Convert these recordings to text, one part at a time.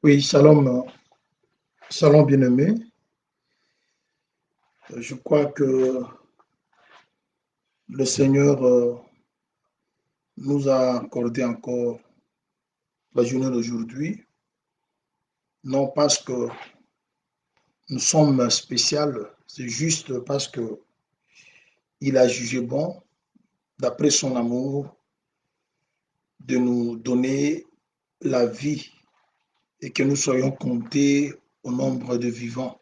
Oui, shalom, shalom bien-aimé. Je crois que le Seigneur nous a accordé encore la journée d'aujourd'hui, non parce que nous sommes spéciaux, c'est juste parce que il a jugé bon, d'après son amour, de nous donner la vie et que nous soyons comptés au nombre de vivants.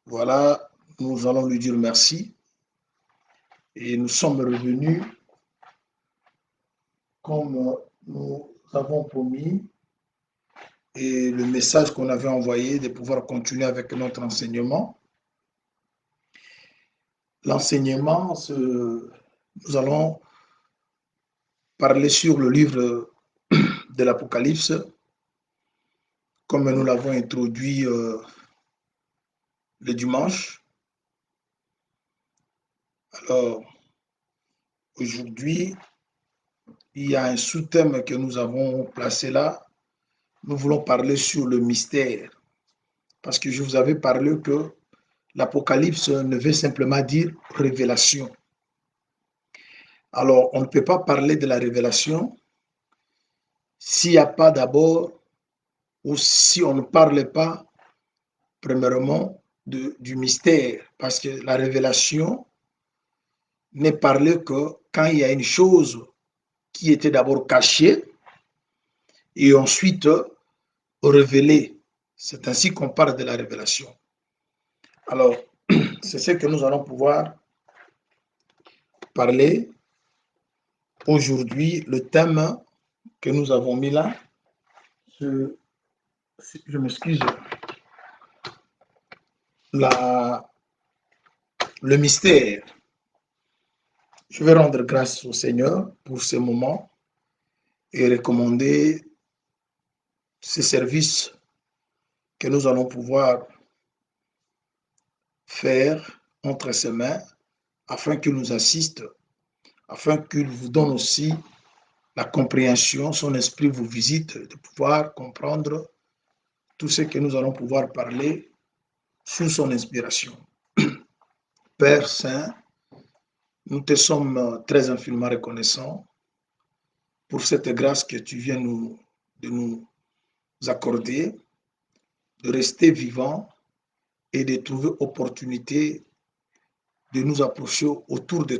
Voilà, nous allons lui dire merci et nous sommes revenus comme nous avons promis et le message qu'on avait envoyé de pouvoir continuer avec notre enseignement. L'enseignement, nous allons parler sur le livre de l'Apocalypse, comme nous l'avons introduit le dimanche. Alors, aujourd'hui, il y a un sous-thème que nous avons placé là. Nous voulons parler sur le mystère. Parce que je vous avais parlé que l'Apocalypse ne veut simplement dire révélation. Alors, on ne peut pas parler de la révélation s'il n'y a pas d'abord, ou si on ne parle pas, premièrement, du mystère. Parce que la révélation n'est parlée que quand il y a une chose qui était d'abord cachée et ensuite révélée. C'est ainsi qu'on parle de la révélation. Alors, c'est ce que nous allons pouvoir parler aujourd'hui. Le thème que nous avons mis là, je m'excuse, le mystère. Je vais rendre grâce au Seigneur pour ce moment et recommander ce service que nous allons pouvoir faire entre ses mains afin qu'il nous assiste, afin qu'il vous donne aussi la compréhension, son esprit vous visite, de pouvoir comprendre tout ce que nous allons pouvoir parler sous son inspiration. Père Saint, nous te sommes très infiniment reconnaissants pour cette grâce que tu viens de nous accorder, de rester vivants et de trouver opportunité de nous approcher autour de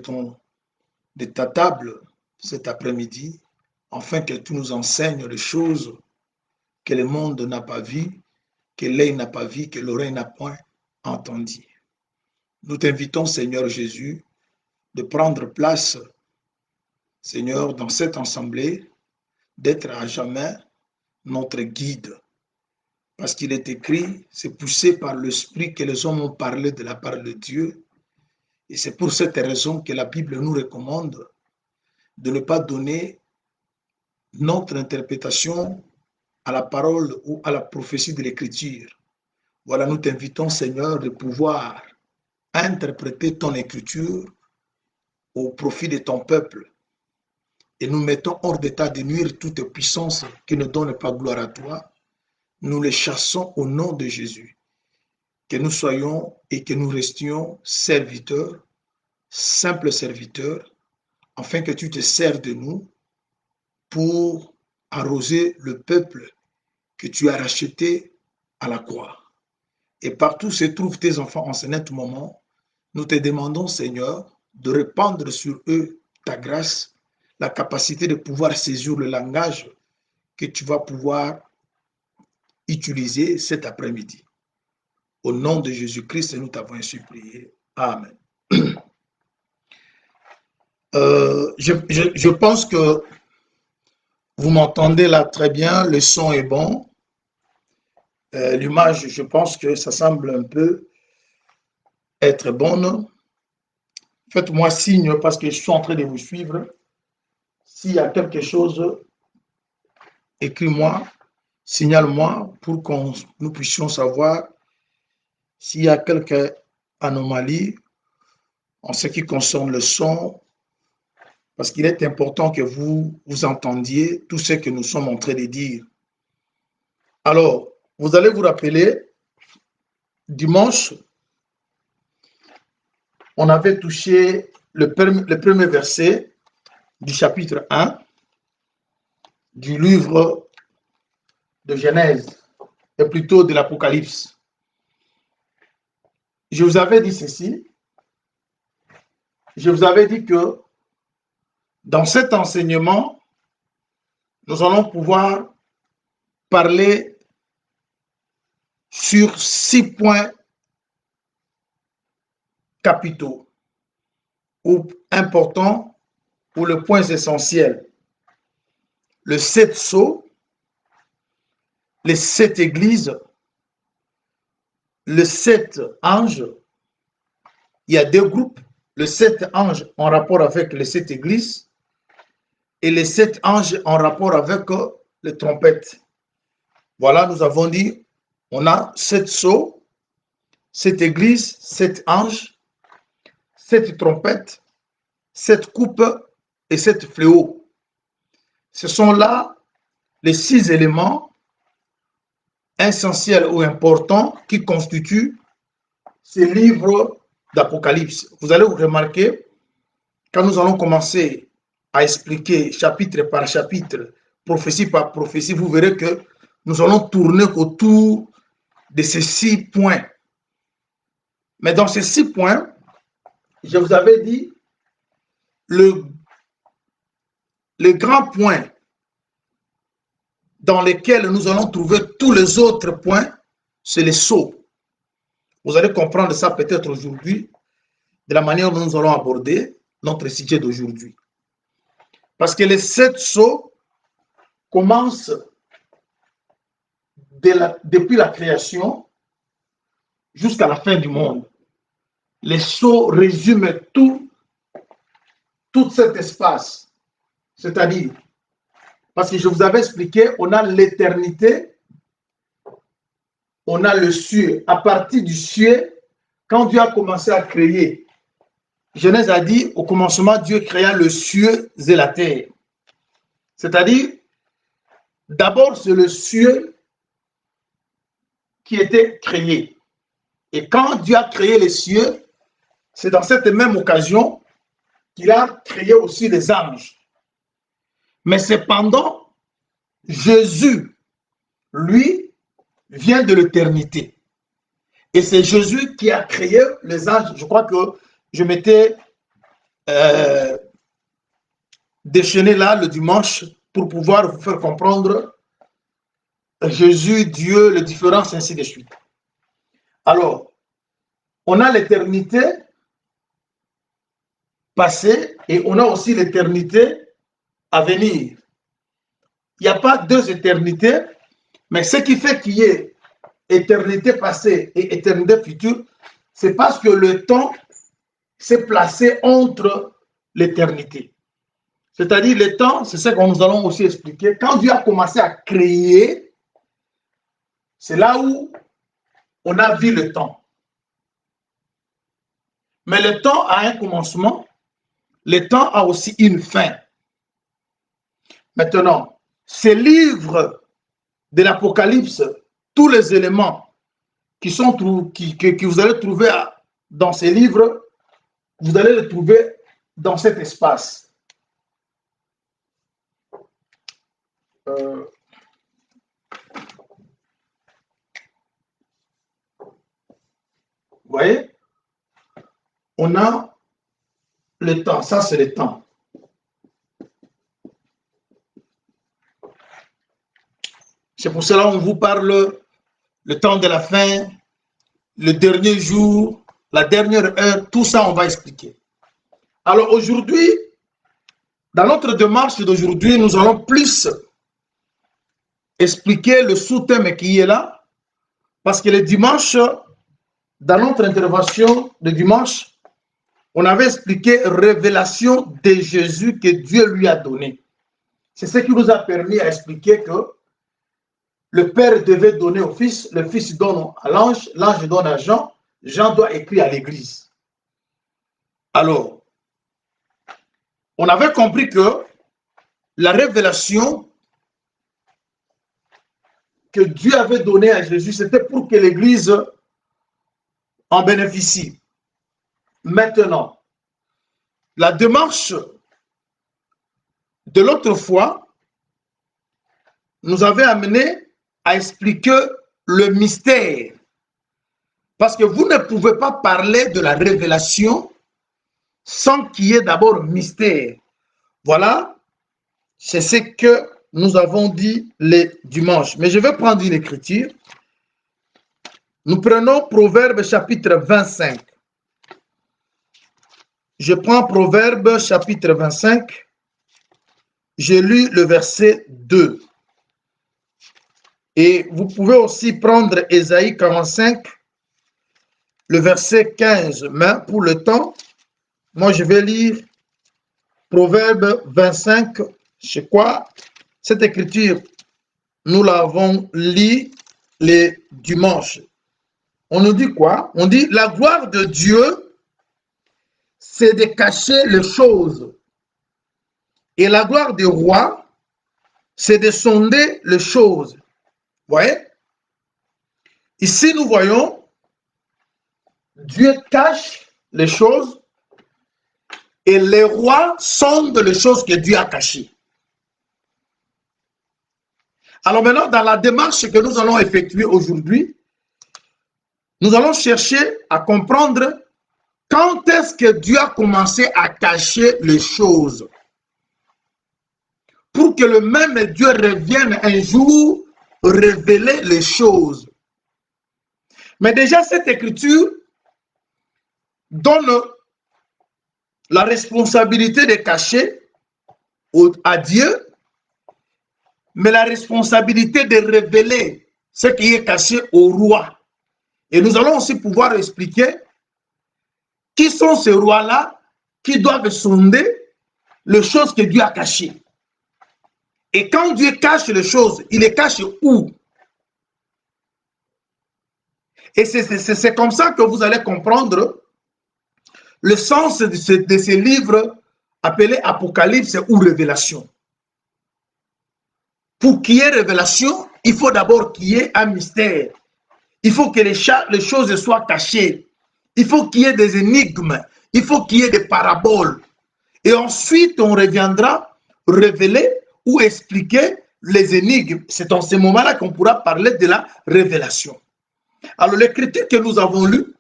ta table cet après-midi, afin que tu nous enseignes les choses que le monde n'a pas vues que l'œil n'a pas vu, que l'oreille n'a point entendu. Nous t'invitons, Seigneur Jésus, de prendre place, Seigneur, dans cette assemblée, d'être à jamais notre guide. Parce qu'il est écrit, c'est poussé par l'Esprit que les hommes ont parlé de la part de Dieu. Et c'est pour cette raison que la Bible nous recommande de ne pas donner notre interprétation à la parole ou à la prophétie de l'Écriture. Voilà, nous t'invitons, Seigneur, de pouvoir interpréter ton Écriture au profit de ton peuple. Et nous mettons hors d'état de nuire toute puissance qui ne donne pas gloire à toi. Nous les chassons au nom de Jésus. Que nous soyons et que nous restions serviteurs, simples serviteurs, afin que tu te serves de nous pour arroser le peuple que tu as racheté à la croix. Et partout se trouvent tes enfants en ce net moment, nous te demandons, Seigneur, de répandre sur eux ta grâce, la capacité de pouvoir saisir le langage que tu vas pouvoir utiliser cet après-midi. Au nom de Jésus-Christ, nous t'avons ainsi prié. Amen. Je pense que vous m'entendez là très bien, le son est bon. L'image, je pense que ça semble un peu être bonne. Faites-moi signe parce que je suis en train de vous suivre. S'il y a quelque chose, écris-moi, signale-moi pour que nous puissions savoir s'il y a quelque anomalie en ce qui concerne le son, parce qu'il est important que vous entendiez tout ce que nous sommes en train de dire. Alors, vous allez vous rappeler, dimanche, on avait touché le premier verset du chapitre 1 du livre de Genèse, et plutôt de l'Apocalypse. Je vous avais dit ceci, je vous avais dit que dans cet enseignement, nous allons pouvoir parler sur 6 points capitaux ou importants ou le point essentiel. Le 7 sceaux, les 7 églises, le 7 anges. Il y a 2 groupes, le 7 anges en rapport avec les 7 églises et les 7 anges en rapport avec les trompettes. Voilà, nous avons dit, on a 7 sceaux, 7 églises, 7 anges, 7 trompettes, 7 coupes et 7 fléaux. Ce sont là les 6 éléments essentiels ou importants qui constituent ces livres d'Apocalypse. Vous allez vous remarquer, quand nous allons commencer à expliquer chapitre par chapitre, prophétie par prophétie, vous verrez que nous allons tourner autour de ces 6 points. Mais dans ces 6 points, je vous avais dit, le grand point dans lequel nous allons trouver tous les autres points, c'est les sceaux. Vous allez comprendre ça peut-être aujourd'hui, de la manière dont nous allons aborder notre sujet d'aujourd'hui. Parce que les 7 sceaux commencent depuis la création jusqu'à la fin du monde. Les sceaux résument tout cet espace. C'est-à-dire, parce que je vous avais expliqué, on a l'éternité, on a le ciel. À partir du ciel, quand Dieu a commencé à créer, Genèse a dit, au commencement, Dieu créa le ciel et la terre. C'est-à-dire, d'abord, c'est le ciel qui était créé. Et quand Dieu a créé les cieux, c'est dans cette même occasion qu'il a créé aussi les anges. Mais cependant, Jésus, lui, vient de l'éternité. Et c'est Jésus qui a créé les anges. Je crois que je m'étais déchaîné là le dimanche pour pouvoir vous faire comprendre Jésus, Dieu, les différences, ainsi de suite. Alors, on a l'éternité passée et on a aussi l'éternité à venir. Il n'y a pas deux éternités, mais ce qui fait qu'il y ait éternité passée et éternité future, c'est parce que le temps s'est placé entre l'éternité. C'est-à-dire le temps, c'est ce que nous allons aussi expliquer. Quand Dieu a commencé à créer, c'est là où on a vu le temps. Mais le temps a un commencement, le temps a aussi une fin. Maintenant, ces livres de l'Apocalypse, tous les éléments qui sont que vous allez trouver dans ces livres, vous allez les trouver dans cet espace. Vous voyez, on a le temps, ça c'est le temps. C'est pour cela qu'on vous parle le temps de la fin, le dernier jour, la dernière heure, tout ça on va expliquer. Alors aujourd'hui, dans notre démarche d'aujourd'hui, nous allons plus expliquer le sous-thème qui est là, parce que le dimanche, dans notre intervention de dimanche, on avait expliqué révélation de Jésus que Dieu lui a donné. C'est ce qui nous a permis à expliquer que le Père devait donner au Fils, le Fils donne à l'ange, l'ange donne à Jean, Jean doit écrire à l'Église. Alors, on avait compris que la révélation que Dieu avait donnée à Jésus, c'était pour que l'Église en bénéficie. Maintenant, la démarche de l'autre fois nous avait amené à expliquer le mystère. Parce que vous ne pouvez pas parler de la révélation sans qu'il y ait d'abord mystère. Voilà, c'est ce que nous avons dit le dimanche. Mais je vais prendre une écriture. Nous prenons Proverbe chapitre 25. Je prends Proverbe chapitre 25. J'ai lu le verset 2. Et vous pouvez aussi prendre Ésaïe 45, le verset 15. Mais pour le temps, moi je vais lire Proverbe 25. C'est quoi? Cette écriture, nous l'avons lu les dimanches. On nous dit quoi? On dit la gloire de Dieu, c'est de cacher les choses. Et la gloire du roi, c'est de sonder les choses. Vous voyez? Ici, nous voyons, Dieu cache les choses et les rois sondent les choses que Dieu a cachées. Alors maintenant, dans la démarche que nous allons effectuer aujourd'hui, nous allons chercher à comprendre quand est-ce que Dieu a commencé à cacher les choses pour que le même Dieu revienne un jour révéler les choses. Mais déjà, cette écriture donne la responsabilité de cacher à Dieu, mais la responsabilité de révéler ce qui est caché au roi. Et nous allons aussi pouvoir expliquer qui sont ces rois-là qui doivent sonder les choses que Dieu a cachées. Et quand Dieu cache les choses, il les cache où? Et c'est comme ça que vous allez comprendre le sens de ces livres appelés Apocalypse ou Révélation. Pour qu'il y ait révélation, il faut d'abord qu'il y ait un mystère. Il faut que les choses soient cachées. Il faut qu'il y ait des énigmes. Il faut qu'il y ait des paraboles. Et ensuite, on reviendra révéler ou expliquer les énigmes. C'est en ce moment-là qu'on pourra parler de la révélation. Alors, l'écriture que nous avons lue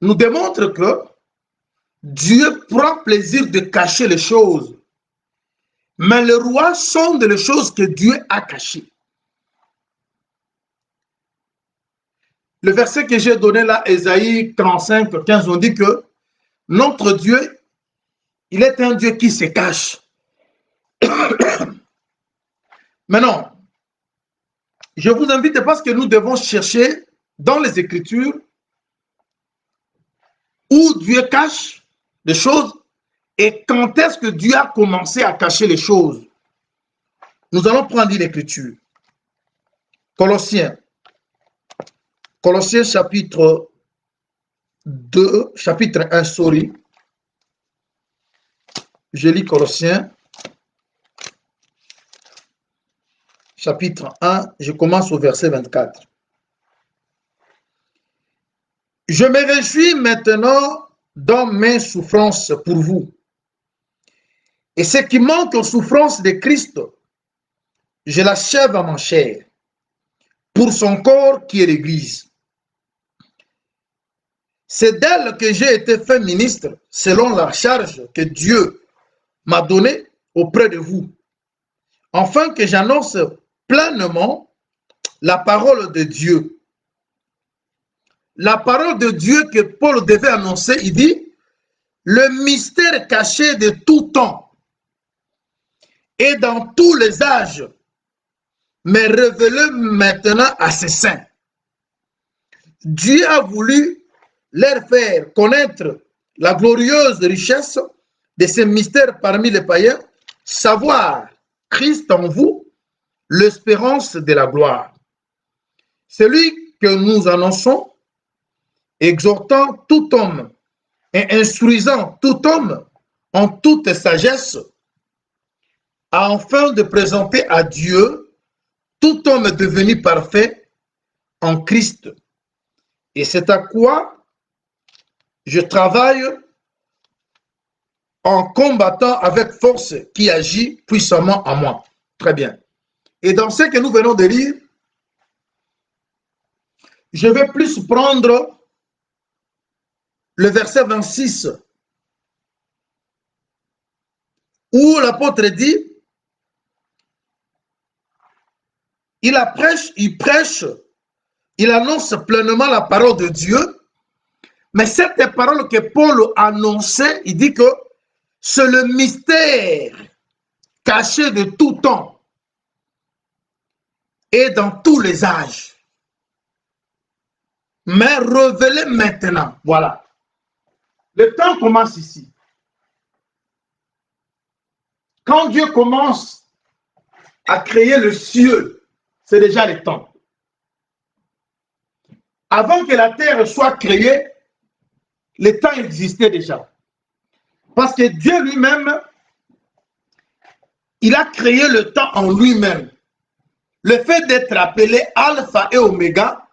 nous démontre que Dieu prend plaisir de cacher les choses. Mais le roi sonde les choses que Dieu a cachées. Le verset que j'ai donné là, Ésaïe 35, 15, on dit que notre Dieu, il est un Dieu qui se cache. Maintenant, je vous invite parce que nous devons chercher dans les Écritures où Dieu cache les choses et quand est-ce que Dieu a commencé à cacher les choses. Nous allons prendre l'Écriture. Colossiens chapitre 2, chapitre 1, sorry. Je lis Colossiens chapitre 1, je commence au verset 24. Je me réjouis maintenant dans mes souffrances pour vous. Et ce qui manque aux souffrances de Christ, je l'achève à ma chair, pour son corps qui est l'Église. C'est d'elle que j'ai été fait ministre, selon la charge que Dieu m'a donnée auprès de vous, afin que j'annonce pleinement la parole de Dieu. La parole de Dieu que Paul devait annoncer, il dit, le mystère caché de tout temps et dans tous les âges, mais révélé maintenant à ses saints. Dieu a voulu leur faire connaître la glorieuse richesse de ces mystères parmi les païens, savoir Christ en vous, l'espérance de la gloire. Celui que nous annonçons, exhortant tout homme et instruisant tout homme en toute sagesse, afin de présenter à Dieu tout homme devenu parfait en Christ. Et c'est à quoi je travaille en combattant avec force qui agit puissamment en moi. Très bien. Et dans ce que nous venons de lire, je vais plus prendre le verset 26 où l'apôtre dit, il prêche, il annonce pleinement la parole de Dieu, mais cette parole que Paul annonçait, il dit que c'est le mystère caché de tout temps et dans tous les âges, mais révélé maintenant. Voilà. Le temps commence ici. Quand Dieu commence à créer le ciel, c'est déjà le temps. Avant que la terre soit créée, le temps existait déjà. Parce que Dieu lui-même, il a créé le temps en lui-même. Le fait d'être appelé Alpha et Oméga,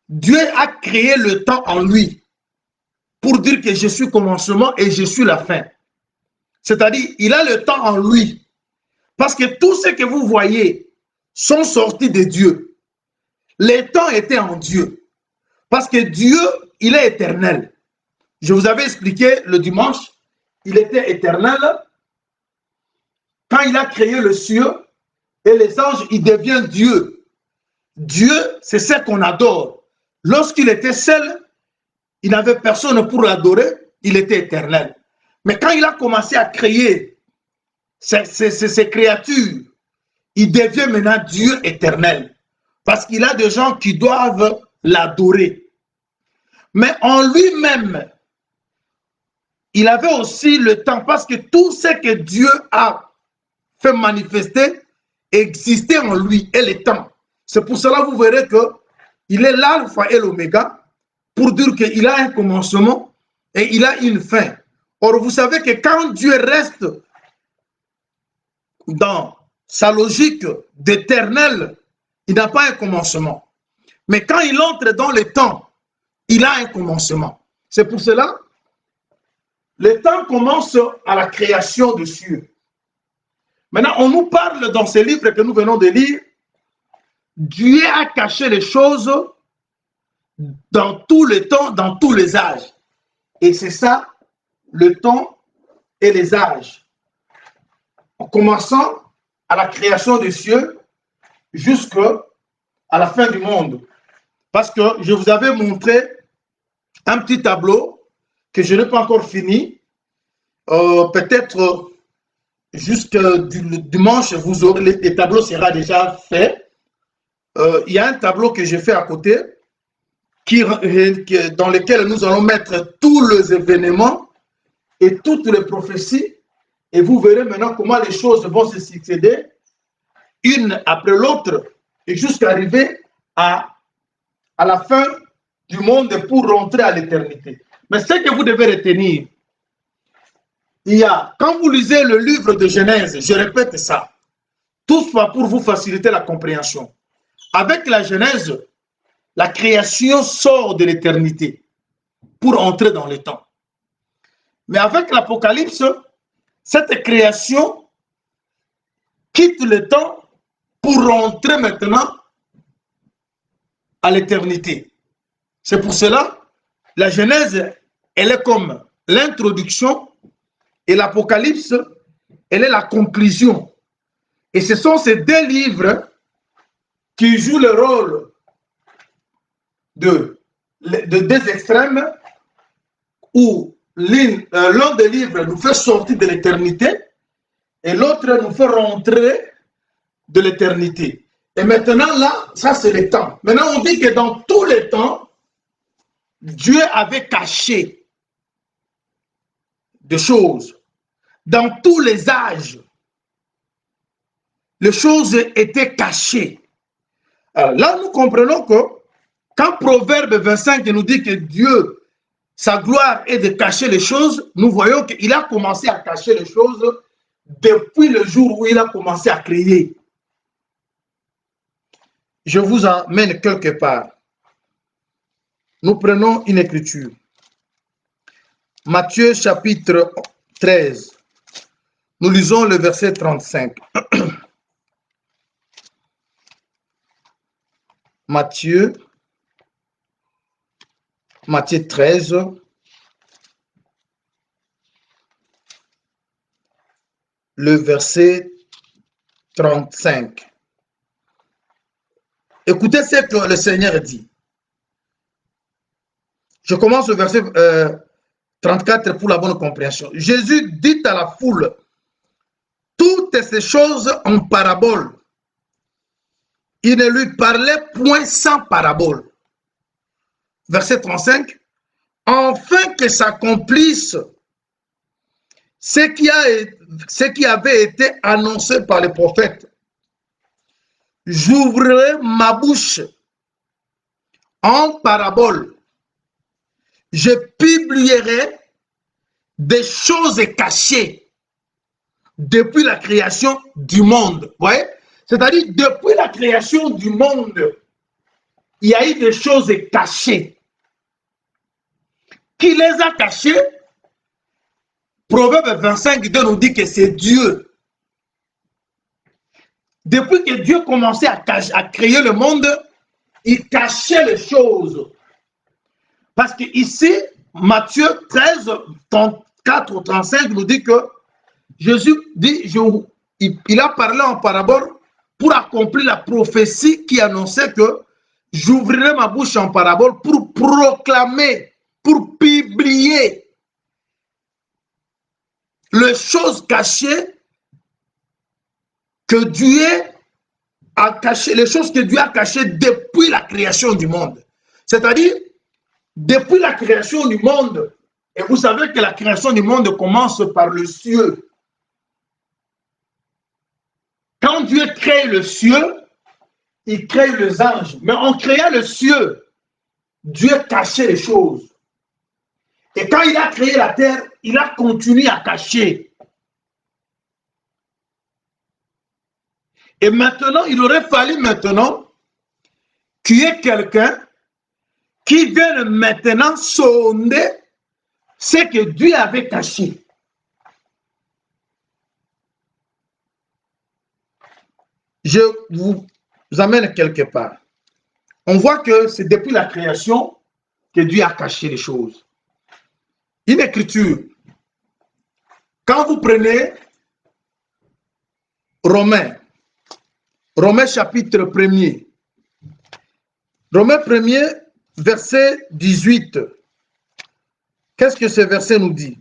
Dieu a créé le temps en lui pour dire que je suis commencement et je suis la fin. C'est-à-dire, il a le temps en lui. Parce que tout ce que vous voyez sont sortis de Dieu. Les temps étaient en Dieu. Parce que Dieu, il est éternel. Je vous avais expliqué le dimanche, il était éternel. Quand il a créé le ciel et les anges, il devient Dieu. Dieu, c'est ce qu'on adore. Lorsqu'il était seul, il n'avait personne pour l'adorer, il était éternel. Mais quand il a commencé à créer ces créatures, il devient maintenant Dieu éternel. Parce qu'il a des gens qui doivent l'adorer. Mais en lui-même, il avait aussi le temps, parce que tout ce que Dieu a fait manifester existait en lui et le temps. C'est pour cela que vous verrez qu'il est l'alpha et l'oméga, pour dire qu'il a un commencement et il a une fin. Or, vous savez que quand Dieu reste dans sa logique d'éternel, il n'a pas un commencement. Mais quand il entre dans le temps, il a un commencement. C'est pour cela, le temps commence à la création des cieux. Maintenant, on nous parle dans ces livres que nous venons de lire, Dieu a caché les choses dans tout le temps, dans tous les âges. Et c'est ça, le temps et les âges. En commençant à la création des cieux jusqu'à la fin du monde. Parce que je vous avais montré un petit tableau que je n'ai pas encore fini. Peut-être jusqu'à dimanche, vous aurez, les tableaux sera déjà fait. Il y a un tableau que j'ai fait à côté dans lequel nous allons mettre tous les événements et toutes les prophéties. Et vous verrez maintenant comment les choses vont se succéder une après l'autre et jusqu'à arriver à la fin du monde pour rentrer à l'éternité. Mais ce que vous devez retenir, quand vous lisez le livre de Genèse, je répète ça, tout soit pour vous faciliter la compréhension. Avec la Genèse, la création sort de l'éternité pour entrer dans le temps. Mais avec l'Apocalypse, cette création quitte le temps pour rentrer maintenant à l'éternité. C'est pour cela, la Genèse, elle est comme l'introduction et l'Apocalypse, elle est la conclusion. Et ce sont ces deux livres qui jouent le rôle de deux extrêmes où l'un des livres nous fait sortir de l'éternité et l'autre nous fait rentrer de l'éternité. Et maintenant, là, ça c'est le temps. Maintenant, on dit que dans tous les temps, Dieu avait caché des choses. Dans tous les âges, les choses étaient cachées. Alors là, nous comprenons que quand Proverbe 25 nous dit que Dieu, sa gloire est de cacher les choses, nous voyons qu'il a commencé à cacher les choses depuis le jour où il a commencé à créer. Je vous emmène quelque part. Nous prenons une écriture. Matthieu chapitre 13. Nous lisons le verset 35. Matthieu 13. Le verset 35. Écoutez ce que le Seigneur dit. Je commence au verset 34 pour la bonne compréhension. Jésus dit à la foule toutes ces choses en parabole. Il ne lui parlait point sans parabole. Verset 35. Afin que s'accomplisse ce qui avait été annoncé par les prophètes. J'ouvrirai ma bouche en parabole. Je publierai des choses cachées depuis la création du monde. Vous voyez? C'est-à-dire, depuis la création du monde, il y a eu des choses cachées. Qui les a cachées? Proverbe 25 nous dit que c'est Dieu. Depuis que Dieu commençait à créer le monde, il cachait les choses. Parce que ici, Matthieu 13, 34 ou 35 nous dit que Jésus dit, il a parlé en parabole pour accomplir la prophétie qui annonçait que j'ouvrirai ma bouche en parabole pour proclamer, pour publier les choses cachées que Dieu a cachées, les choses que Dieu a cachées depuis la création du monde. C'est-à-dire, depuis la création du monde, et vous savez que la création du monde commence par le ciel. Quand Dieu crée le ciel, il crée les anges. Mais en créant le ciel, Dieu cachait les choses. Et quand il a créé la terre, il a continué à cacher. Et maintenant, il aurait fallu maintenant qu'il y ait quelqu'un qui vienne maintenant sonder ce que Dieu avait caché. Je vous amène quelque part. On voit que c'est depuis la création que Dieu a caché les choses. Une écriture. Quand vous prenez Romains chapitre 1er, Romains 1er, verset 18. Qu'est-ce que ce verset nous dit?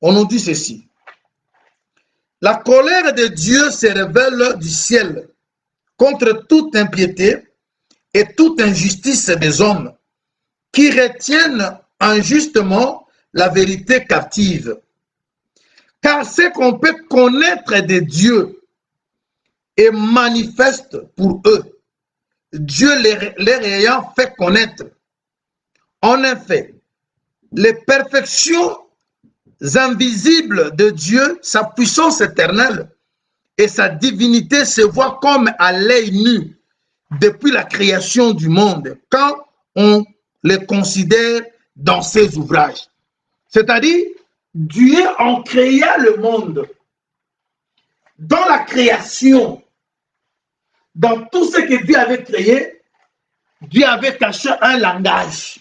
On nous dit ceci. La colère de Dieu se révèle du ciel contre toute impiété et toute injustice des hommes qui retiennent injustement la vérité captive. Car ce qu'on peut connaître de Dieu est manifeste pour eux, Dieu les ayant fait connaître. En effet, les perfections invisibles de Dieu, sa puissance éternelle et sa divinité se voient comme à l'œil nu depuis la création du monde, quand on les considère dans ses ouvrages. C'est-à-dire, Dieu en créa le monde. Dans la création, dans tout ce que Dieu avait créé, Dieu avait caché un langage.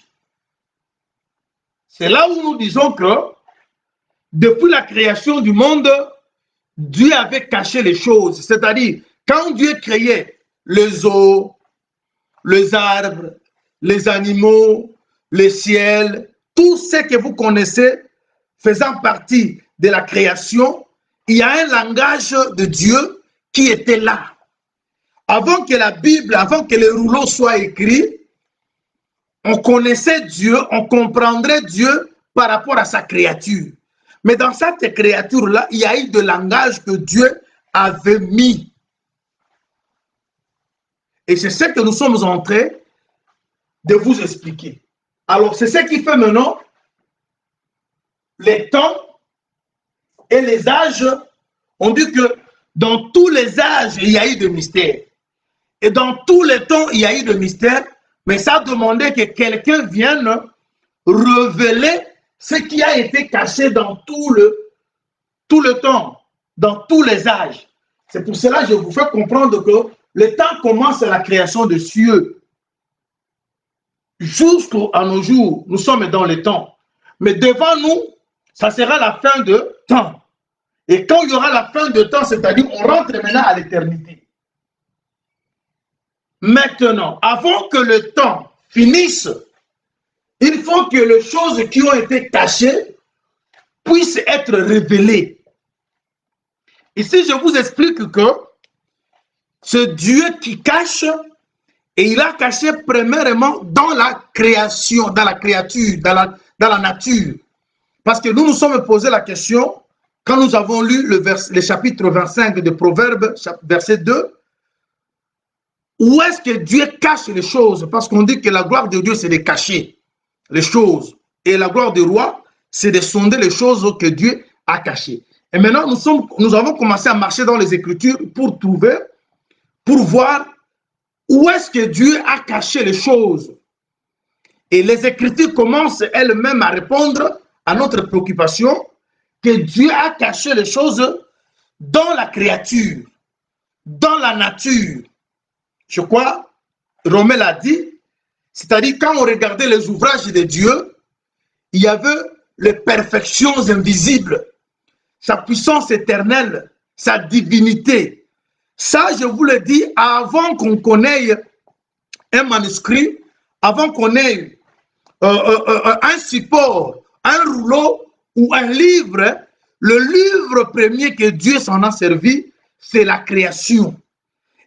C'est là où nous disons que depuis la création du monde, Dieu avait caché les choses. C'est-à-dire, quand Dieu créait les eaux, les arbres, les animaux, le ciel, tout ce que vous connaissez faisant partie de la création, il y a un langage de Dieu qui était là. Avant que la Bible, avant que les rouleaux soient écrits, on connaissait Dieu, on comprendrait Dieu par rapport à sa créature. Mais dans cette créature-là, il y a eu de langage que Dieu avait mis. Et c'est ce que nous sommes en train de vous expliquer. Alors, c'est ce qui fait maintenant les temps et les âges. On dit que dans tous les âges, il y a eu de mystères. Et dans tous les temps, il y a eu de mystères. Mais ça demandait que quelqu'un vienne révéler ce qui a été caché dans tout le temps, dans tous les âges. C'est pour cela que je vous fais comprendre que le temps commence à la création des cieux. Jusqu'à nos jours, nous sommes dans le temps. Mais devant nous, ça sera la fin de temps. Et quand il y aura la fin de temps, c'est-à-dire on rentre maintenant à l'éternité. Maintenant, avant que le temps finisse, il faut que les choses qui ont été cachées puissent être révélées. Ici, je vous explique que c'est Dieu qui cache, et il a caché premièrement dans la création, dans la créature, dans la nature. Parce que nous nous sommes posé la question, quand nous avons lu le chapitre 25 de Proverbes, verset 2, où est-ce que Dieu cache les choses? Parce qu'on dit que la gloire de Dieu, c'est de cacher les choses. Et la gloire du roi, c'est de sonder les choses que Dieu a cachées. Et maintenant, nous avons commencé à marcher dans les Écritures pour trouver, pour voir où est-ce que Dieu a caché les choses. Et les Écritures commencent elles-mêmes à répondre à notre préoccupation que Dieu a caché les choses dans la créature, dans la nature. Je crois, Romain l'a dit, c'est-à-dire quand on regardait les ouvrages de Dieu, il y avait les perfections invisibles, sa puissance éternelle, sa divinité. Ça, je vous le dis, avant qu'on connaisse un manuscrit, avant qu'on ait un support, un rouleau ou un livre, le livre premier que Dieu s'en a servi, c'est la création.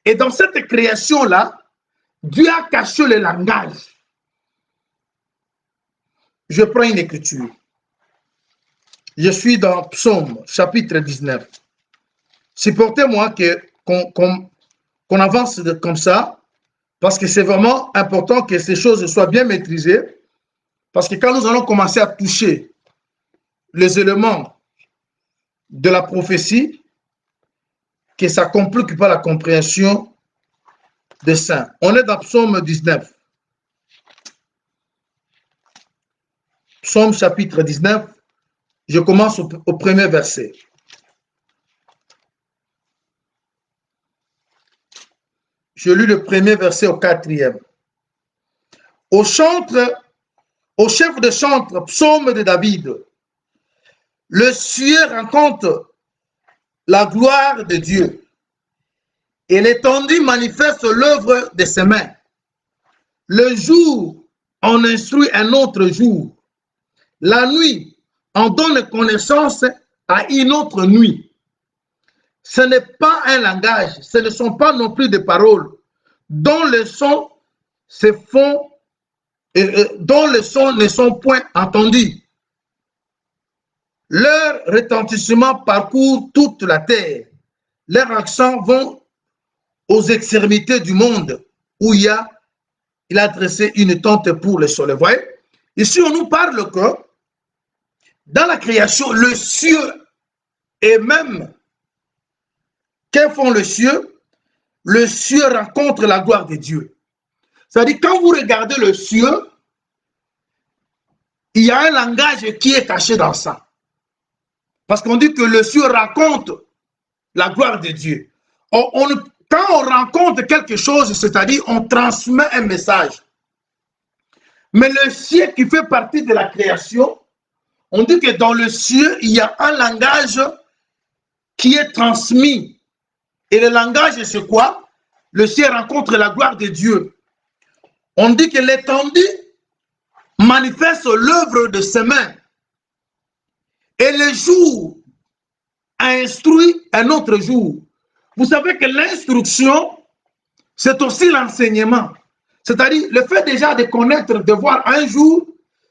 Et dans cette création-là, Dieu a caché le langage. Je prends une écriture. Je suis dans Psaume, chapitre 19. Supportez-moi qu'on avance comme ça, parce que c'est vraiment important que ces choses soient bien maîtrisées, parce que quand nous allons commencer à toucher les éléments de la prophétie, que ça ne complique pas la compréhension des saints. On est dans Psaume 19. Psaume chapitre 19, je commence au premier verset. Je lis le premier verset au quatrième. Au chef de chantre, psaume de David, le cieux raconte la gloire de Dieu Et l'étendue manifeste l'œuvre de ses mains. Le jour, on instruit un autre jour. La nuit, on donne connaissance à une autre nuit. Ce n'est pas un langage, ce ne sont pas non plus des paroles dont le son se font, dont le son ne sont point entendus. Leur retentissement parcourt toute la terre. Leurs accents vont aux extrémités du monde où il a dressé une tente pour le soleil. Vous voyez? Ici, on nous parle que dans la création, le cieux et même, que font le cieux rencontre la gloire de Dieu. C'est-à-dire, quand vous regardez le cieux, il y a un langage qui est caché dans ça. Parce qu'on dit que le cieux raconte la gloire de Dieu. Quand on rencontre quelque chose, c'est-à-dire on transmet un message. Mais le ciel qui fait partie de la création, on dit que dans le ciel, il y a un langage qui est transmis. Et le langage, c'est quoi? Le ciel rencontre la gloire de Dieu. On dit que l'étendue manifeste l'œuvre de ses mains. Et le jour a instruit un autre jour. Vous savez que l'instruction, c'est aussi l'enseignement. C'est-à-dire, le fait déjà de connaître, de voir un jour,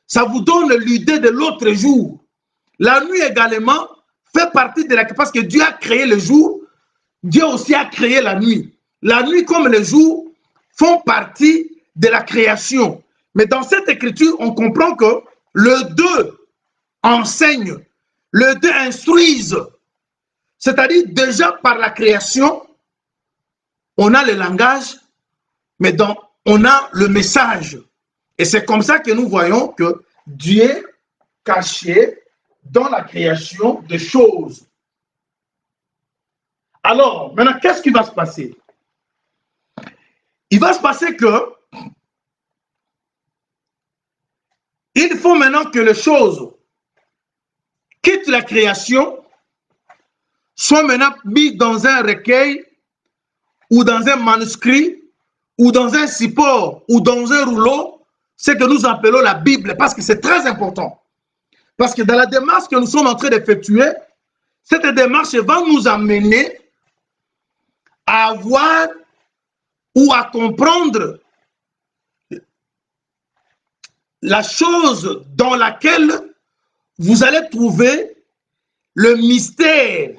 ça vous donne l'idée de l'autre jour. La nuit également fait partie de la... Parce que Dieu a créé le jour, Dieu aussi a créé la nuit. La nuit comme le jour font partie de la création. Mais dans cette écriture, on comprend que les deux enseignent, les deux instruisent. C'est-à-dire, déjà par la création, on a le langage, mais on a le message. Et c'est comme ça que nous voyons que Dieu caché dans la création des choses. Alors, maintenant, qu'est-ce qui va se passer? Il va se passer que il faut maintenant que les choses quittent la création, soient maintenant mises dans un recueil ou dans un manuscrit ou dans un support ou dans un rouleau, ce que nous appelons la Bible, parce que c'est très important. Parce que dans la démarche que nous sommes en train d'effectuer, cette démarche va nous amener à avoir ou à comprendre la chose dans laquelle vous allez trouver le mystère.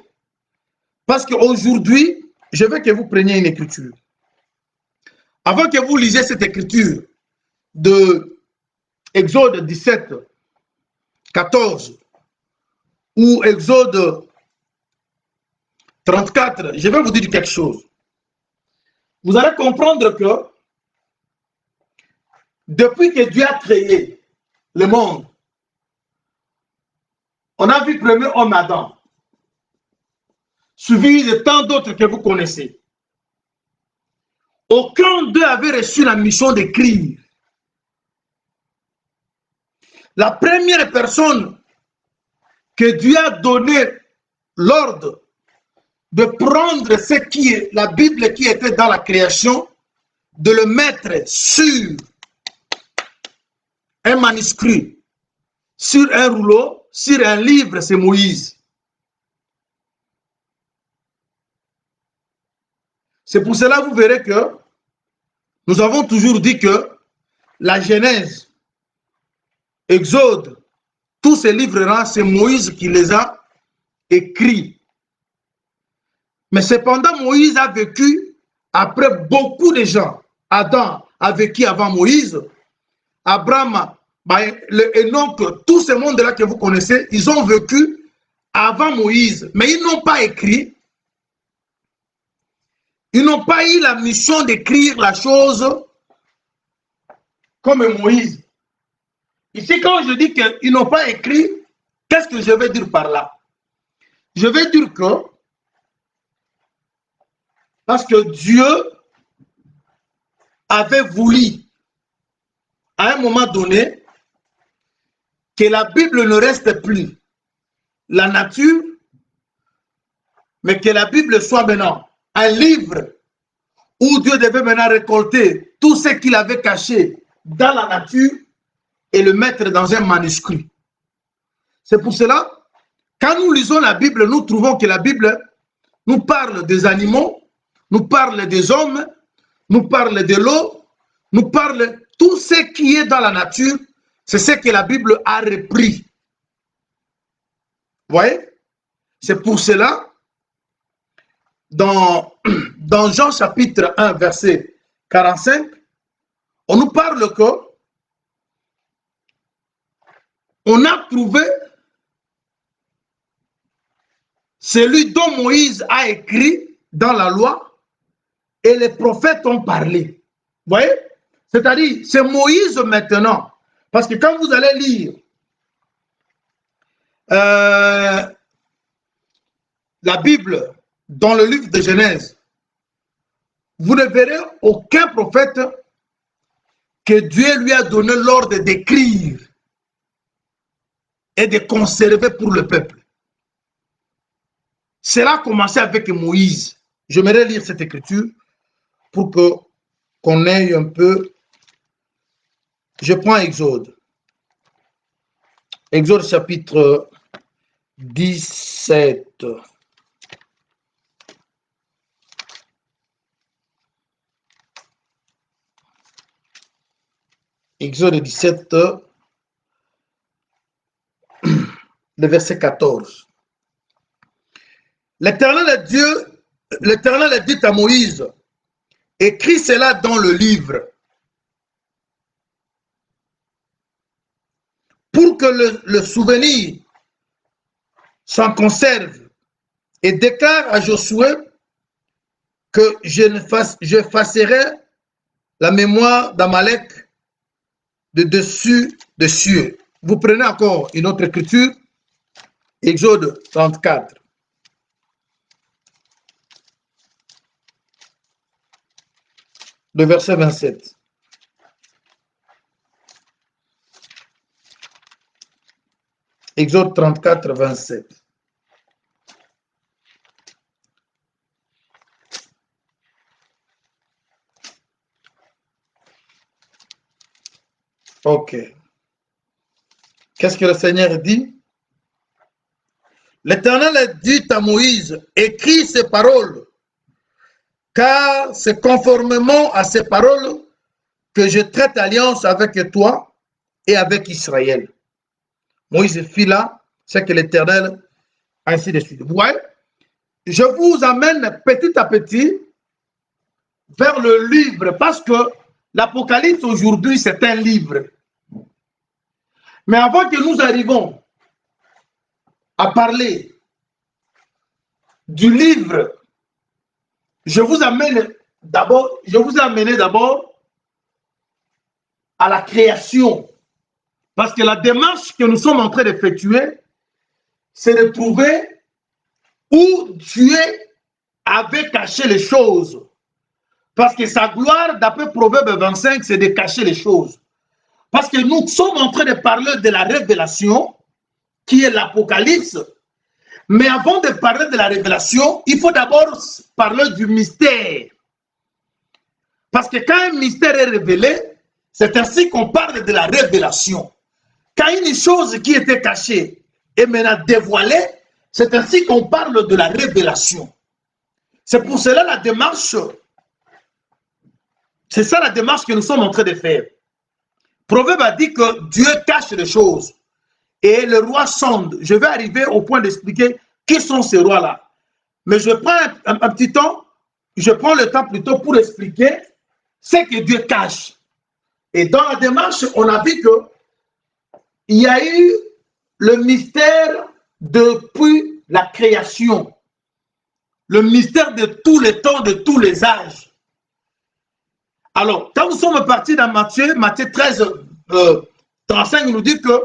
Parce qu'aujourd'hui, je veux que vous preniez une écriture. Avant que vous lisiez cette écriture de Exode 17, 14 ou Exode 34, je vais vous dire quelque chose. Vous allez comprendre que depuis que Dieu a créé le monde, on a vu le premier homme Adam, suivi de tant d'autres que vous connaissez. Aucun d'eux avait reçu la mission d'écrire. La première personne que Dieu a donné l'ordre de prendre ce qui est la Bible qui était dans la création, de le mettre sur un manuscrit, sur un rouleau, sur un livre, c'est Moïse. C'est pour cela que vous verrez que nous avons toujours dit que la Genèse, Exode, tous ces livres-là, c'est Moïse qui les a écrits. Mais cependant, Moïse a vécu après beaucoup de gens. Adam a vécu avant Moïse. Abraham, Enoch, tous ces mondes-là que vous connaissez, ils ont vécu avant Moïse. Mais ils n'ont pas écrit. Ils n'ont pas eu la mission d'écrire la chose comme Moïse. Ici, quand je dis qu'ils n'ont pas écrit, qu'est-ce que je veux dire par là? Je veux dire que parce que Dieu avait voulu, à un moment donné, que la Bible ne reste plus la nature, mais que la Bible soit maintenant un livre où Dieu devait maintenant récolter tout ce qu'il avait caché dans la nature et le mettre dans un manuscrit. C'est pour cela, quand nous lisons la Bible, nous trouvons que la Bible nous parle des animaux, nous parle des hommes, nous parle de l'eau, nous parle tout ce qui est dans la nature, c'est ce que la Bible a repris. Vous voyez? C'est pour cela, dans Jean chapitre 1, verset 45, on nous parle que on a trouvé celui dont Moïse a écrit dans la loi et les prophètes ont parlé. Vous voyez? C'est-à-dire, c'est Moïse maintenant. Parce que quand vous allez lire la Bible dans le livre de Genèse, vous ne verrez aucun prophète que Dieu lui a donné l'ordre d'écrire et de conserver pour le peuple. Cela a commencé avec Moïse. J'aimerais lire cette écriture pour qu'on ait un peu. Je prends Exode. Exode chapitre 17. Exode 17, le verset 14. L'Éternel a dit à Moïse, écris cela dans le livre, pour que le souvenir s'en conserve, et déclare à Josué que j'effacerai la mémoire d'Amalek de dessus des cieux. Vous prenez encore une autre écriture, Exode 34. Le verset 27. Exode 34, 27. Ok. Qu'est-ce que le Seigneur dit? L'Éternel a dit à Moïse, écris ces paroles, car c'est conformément à ces paroles que je traite alliance avec toi et avec Israël. Moïse fit là ce que l'Éternel, ainsi de suite. Vous voyez, je vous amène petit à petit vers le livre, parce que l'Apocalypse aujourd'hui, c'est un livre. Mais avant que nous arrivions à parler du livre, je vous ai amené d'abord à la création. Parce que la démarche que nous sommes en train d'effectuer, c'est de trouver où Dieu avait caché les choses. Parce que sa gloire, d'après Proverbe 25, c'est de cacher les choses. Parce que nous sommes en train de parler de la révélation, qui est l'Apocalypse. Mais avant de parler de la révélation, il faut d'abord parler du mystère. Parce que quand un mystère est révélé, c'est ainsi qu'on parle de la révélation. Quand une chose qui était cachée est maintenant dévoilée, c'est ainsi qu'on parle de la révélation. C'est pour cela la démarche, c'est ça la démarche que nous sommes en train de faire. Proverbe a dit que Dieu cache les choses et le roi sonde. Je vais arriver au point d'expliquer qui sont ces rois-là. Mais je prends un petit temps, je prends le temps plutôt pour expliquer ce que Dieu cache. Et dans la démarche, on a vu que il y a eu le mystère depuis la création. Le mystère de tous les temps, de tous les âges. Alors, quand nous sommes partis dans Matthieu 13, 35, il nous dit que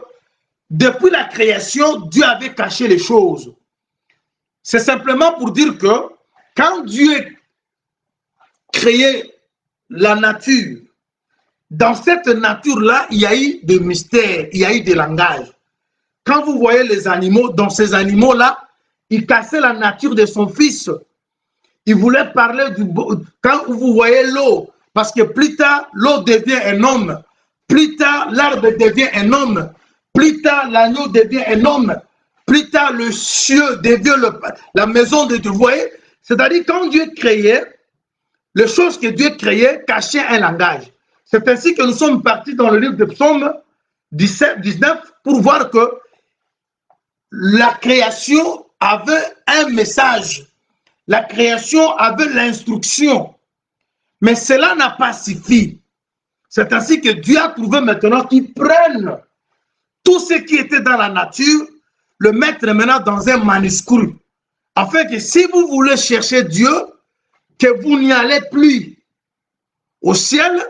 depuis la création, Dieu avait caché les choses. C'est simplement pour dire que quand Dieu créait la nature, dans cette nature-là, il y a eu des mystères, il y a eu des langages. Quand vous voyez les animaux, dans ces animaux-là, il cassait la nature de son fils. Il voulait parler quand vous voyez l'eau, parce que plus tard, l'eau devient un homme. Plus tard, l'arbre devient un homme. Plus tard, l'agneau devient un homme. Plus tard, le ciel devient la maison de Dieu. Vous voyez? C'est-à-dire, quand Dieu créait, les choses que Dieu créait cachaient un langage. C'est ainsi que nous sommes partis dans le livre de Psaume 19 pour voir que la création avait un message. La création avait l'instruction. Mais cela n'a pas suffi. C'est ainsi que Dieu a trouvé maintenant qu'il prenne tout ce qui était dans la nature, le mettre maintenant dans un manuscrit. Afin que si vous voulez chercher Dieu, que vous n'y allez plus au ciel,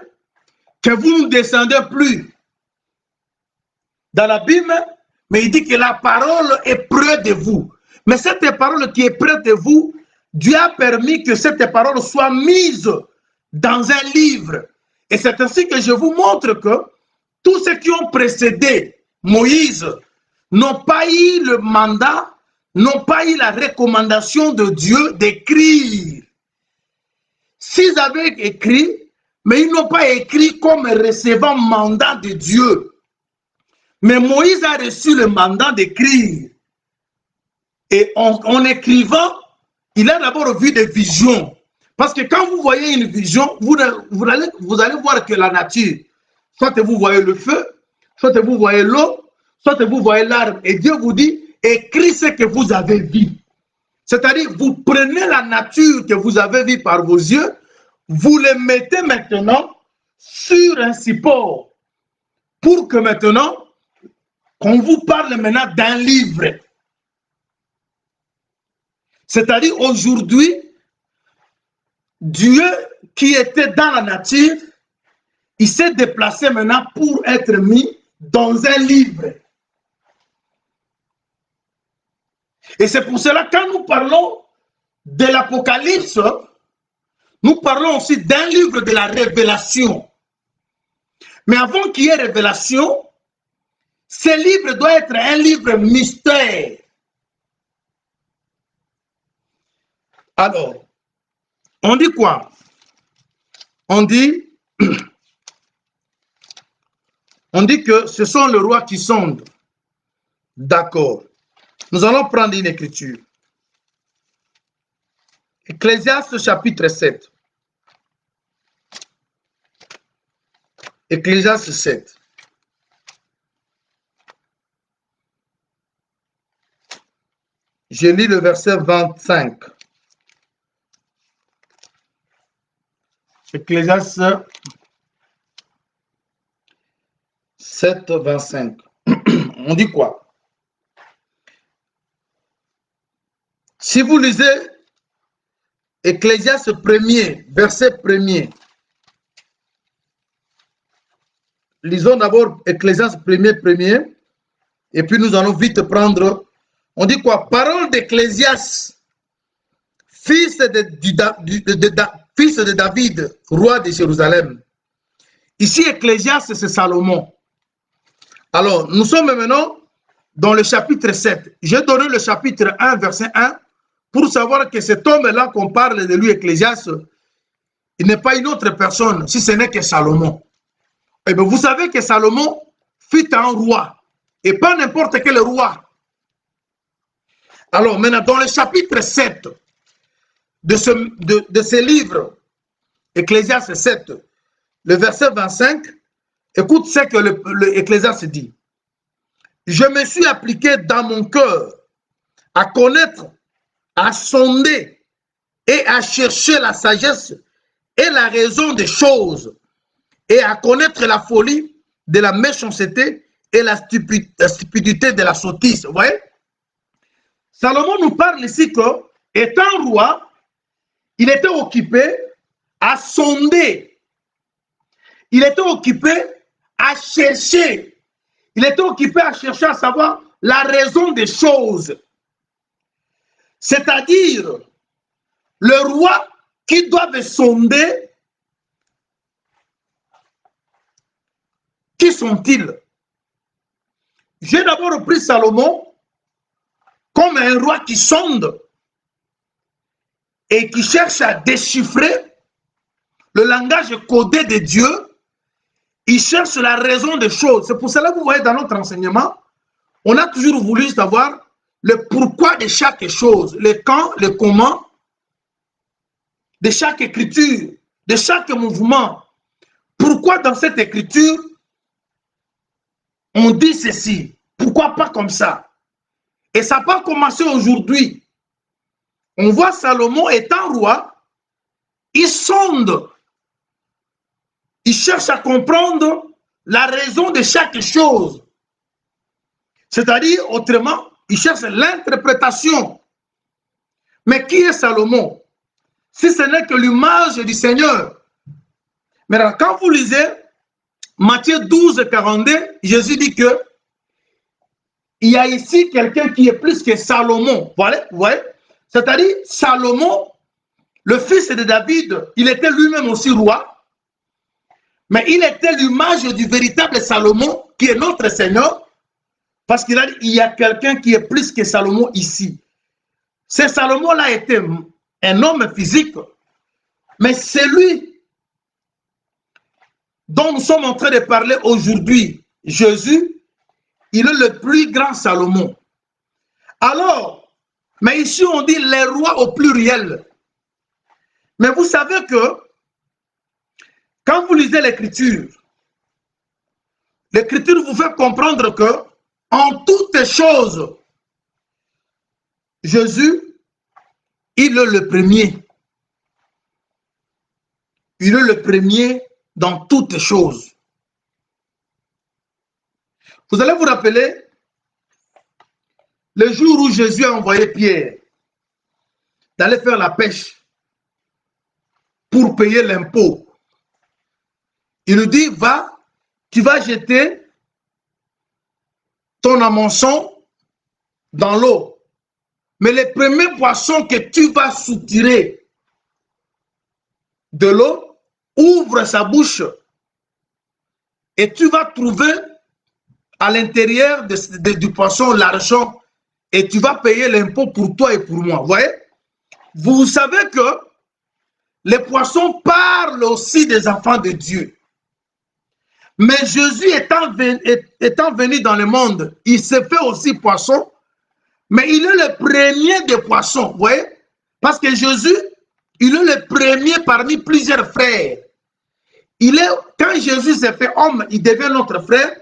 que vous ne descendez plus dans l'abîme, mais il dit que la parole est près de vous. Mais cette parole qui est près de vous, Dieu a permis que cette parole soit mise dans un livre. Et c'est ainsi que je vous montre que tous ceux qui ont précédé Moïse n'ont pas eu le mandat, n'ont pas eu la recommandation de Dieu d'écrire. S'ils avaient écrit, mais ils n'ont pas écrit comme recevant mandat de Dieu. Mais Moïse a reçu le mandat d'écrire. Et en écrivant, il a d'abord vu des visions. Parce que quand vous voyez une vision, vous allez voir que la nature, soit vous voyez le feu, soit vous voyez l'eau, soit vous voyez l'arbre. Et Dieu vous dit, écris ce que vous avez vu. C'est-à-dire, vous prenez la nature que vous avez vue par vos yeux, vous les mettez maintenant sur un support. Pour que maintenant, qu'on vous parle maintenant d'un livre. C'est-à-dire, aujourd'hui, Dieu qui était dans la nature, il s'est déplacé maintenant pour être mis dans un livre. Et c'est pour cela que quand nous parlons de l'Apocalypse, nous parlons aussi d'un livre de la révélation. Mais avant qu'il y ait révélation, ce livre doit être un livre mystère. Alors, on dit quoi? On dit que ce sont les rois qui sondent. D'accord. Nous allons prendre une écriture. Ecclésiaste chapitre 7. Ecclésiaste 7. Je lis le verset 25. Ecclésiaste 7, 25. On dit quoi? Si vous lisez Ecclésiaste 1er, verset 1er, lisons d'abord Ecclésiaste 1er, et puis nous allons vite prendre, on dit quoi? Parole d'Ecclésiaste, fils de David, roi de Jérusalem. Ici, Ecclésiaste, c'est Salomon. Alors, nous sommes maintenant dans le chapitre 7. J'ai donné le chapitre 1, verset 1, pour savoir que cet homme-là qu'on parle de lui, Ecclésiaste, il n'est pas une autre personne, si ce n'est que Salomon. Et bien, vous savez que Salomon fut un roi, et pas n'importe quel roi. Alors, maintenant, dans le chapitre 7 de ce livre, Ecclésiaste 7, le verset 25, écoute ce que l'Ecclésiaste dit. Je me suis appliqué dans mon cœur à connaître, à sonder et à chercher la sagesse et la raison des choses et à connaître la folie de la méchanceté et la stupidité de la sottise. Vous voyez? Salomon nous parle ici que, étant roi, il était occupé à sonder. Il était occupé à chercher. Il était occupé à chercher à savoir la raison des choses. C'est-à-dire, le roi qui doit sonder, qui sont-ils? J'ai d'abord pris Salomon comme un roi qui sonde. et qui cherche à déchiffrer le langage codé de Dieu. Il cherche la raison des choses. C'est pour cela que vous voyez dans notre enseignement, on a toujours voulu savoir le pourquoi de chaque chose, le quand, le comment, de chaque écriture, de chaque mouvement. Pourquoi dans cette écriture, on dit ceci? Pourquoi pas comme ça? Et ça n'a pas commencé aujourd'hui. On voit Salomon étant roi, il sonde, il cherche à comprendre la raison de chaque chose. C'est-à-dire, autrement, il cherche l'interprétation. Mais qui est Salomon? Si ce n'est que l'image du Seigneur. Maintenant, quand vous lisez Matthieu 12, 42, Jésus dit que il y a ici quelqu'un qui est plus que Salomon. Voilà, vous voyez? C'est-à-dire, Salomon, le fils de David, il était lui-même aussi roi, mais il était l'image du véritable Salomon, qui est notre Seigneur, parce qu'il a dit, il y a quelqu'un qui est plus que Salomon ici. Ce Salomon-là était un homme physique, mais celui dont nous sommes en train de parler aujourd'hui, Jésus, il est le plus grand Salomon. Alors, mais ici on dit les rois au pluriel. Mais vous savez que quand vous lisez l'écriture vous fait comprendre que en toutes choses, Jésus, il est le premier. Il est le premier dans toutes choses. Vous allez vous rappeler le jour où Jésus a envoyé Pierre d'aller faire la pêche pour payer l'impôt. Il lui dit, va, tu vas jeter ton hameçon dans l'eau. Mais les premiers poissons que tu vas soutirer de l'eau, ouvre sa bouche et tu vas trouver à l'intérieur du poisson l'argent et tu vas payer l'impôt pour toi et pour moi. Vous voyez? Vous savez que les poissons parlent aussi des enfants de Dieu. Mais Jésus étant venu dans le monde, il s'est fait aussi poisson, mais il est le premier des poissons. Vous voyez? Parce que Jésus, il est le premier parmi plusieurs frères. Quand Jésus s'est fait homme, il devient notre frère,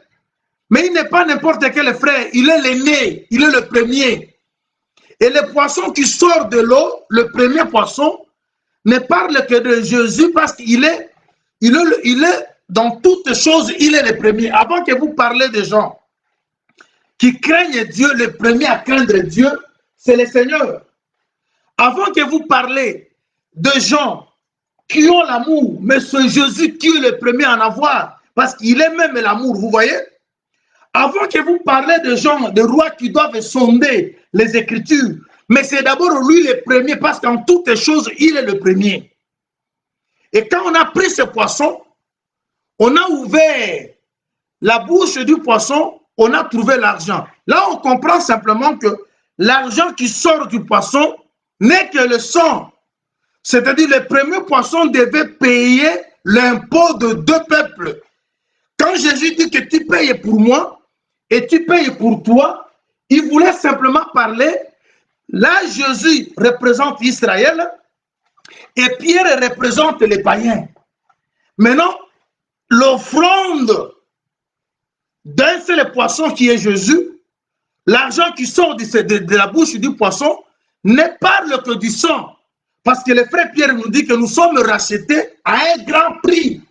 mais il n'est pas n'importe quel frère, il est l'aîné, il est le premier. Et le poisson qui sort de l'eau, le premier poisson, ne parle que de Jésus parce qu'il est dans toutes choses, il est le premier. Avant que vous parlez des gens qui craignent Dieu, le premier à craindre Dieu, c'est le Seigneur. Avant que vous parlez de gens qui ont l'amour, mais c'est Jésus qui est le premier à en avoir, parce qu'il est même l'amour, vous voyez? Avant que vous parlez de gens, de rois qui doivent sonder les Écritures, mais c'est d'abord lui le premier, parce qu'en toutes choses, il est le premier. Et quand on a pris ce poisson, on a ouvert la bouche du poisson, on a trouvé l'argent. Là, on comprend simplement que l'argent qui sort du poisson n'est que le sang. C'est-à-dire le premier poisson devait payer l'impôt de deux peuples. Quand Jésus dit que tu payes pour moi et tu payes pour toi, il voulait simplement parler. Là, Jésus représente Israël et Pierre représente les païens. Maintenant, l'offrande d'un seul poisson qui est Jésus, l'argent qui sort de la bouche du poisson, ne parle que du sang. Parce que le frère Pierre nous dit que nous sommes rachetés à un grand prix.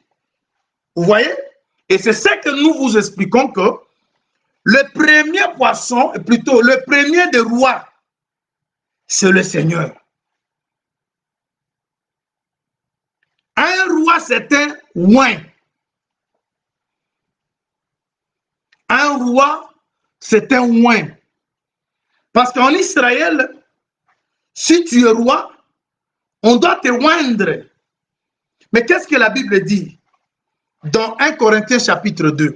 Vous voyez? Et c'est ça que nous vous expliquons que le premier poisson, plutôt le premier des rois, c'est le Seigneur. Un roi, c'est un oint. Un roi, c'est un oint. Parce qu'en Israël, si tu es roi, on doit te oindre. Mais qu'est-ce que la Bible dit dans 1 Corinthiens chapitre 2?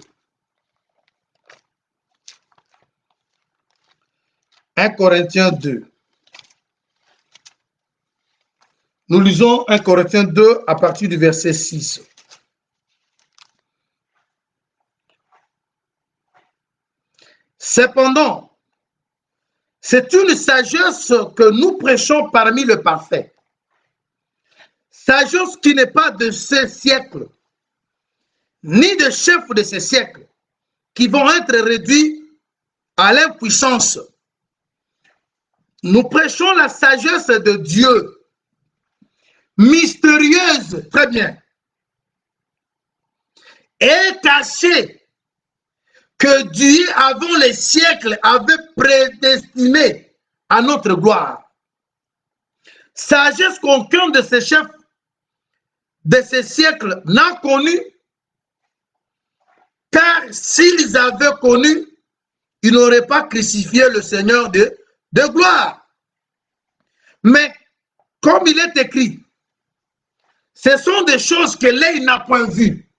1 Corinthiens 2. Nous lisons 1 Corinthiens 2 à partir du verset 6. Cependant, c'est une sagesse que nous prêchons parmi le parfait. Sagesse qui n'est pas de ce siècle, ni de chefs de ce siècle, qui vont être réduits à l'impuissance. Nous prêchons la sagesse de Dieu, mystérieuse, très bien, et cachée, que Dieu, avant les siècles, avait prédestinée à notre gloire. Sagesse qu'aucun de ces chefs de ces siècles n'a connue, car s'ils avaient connu, ils n'auraient pas crucifié le Seigneur de gloire. Mais comme il est écrit, ce sont des choses que l'œil n'a point vues,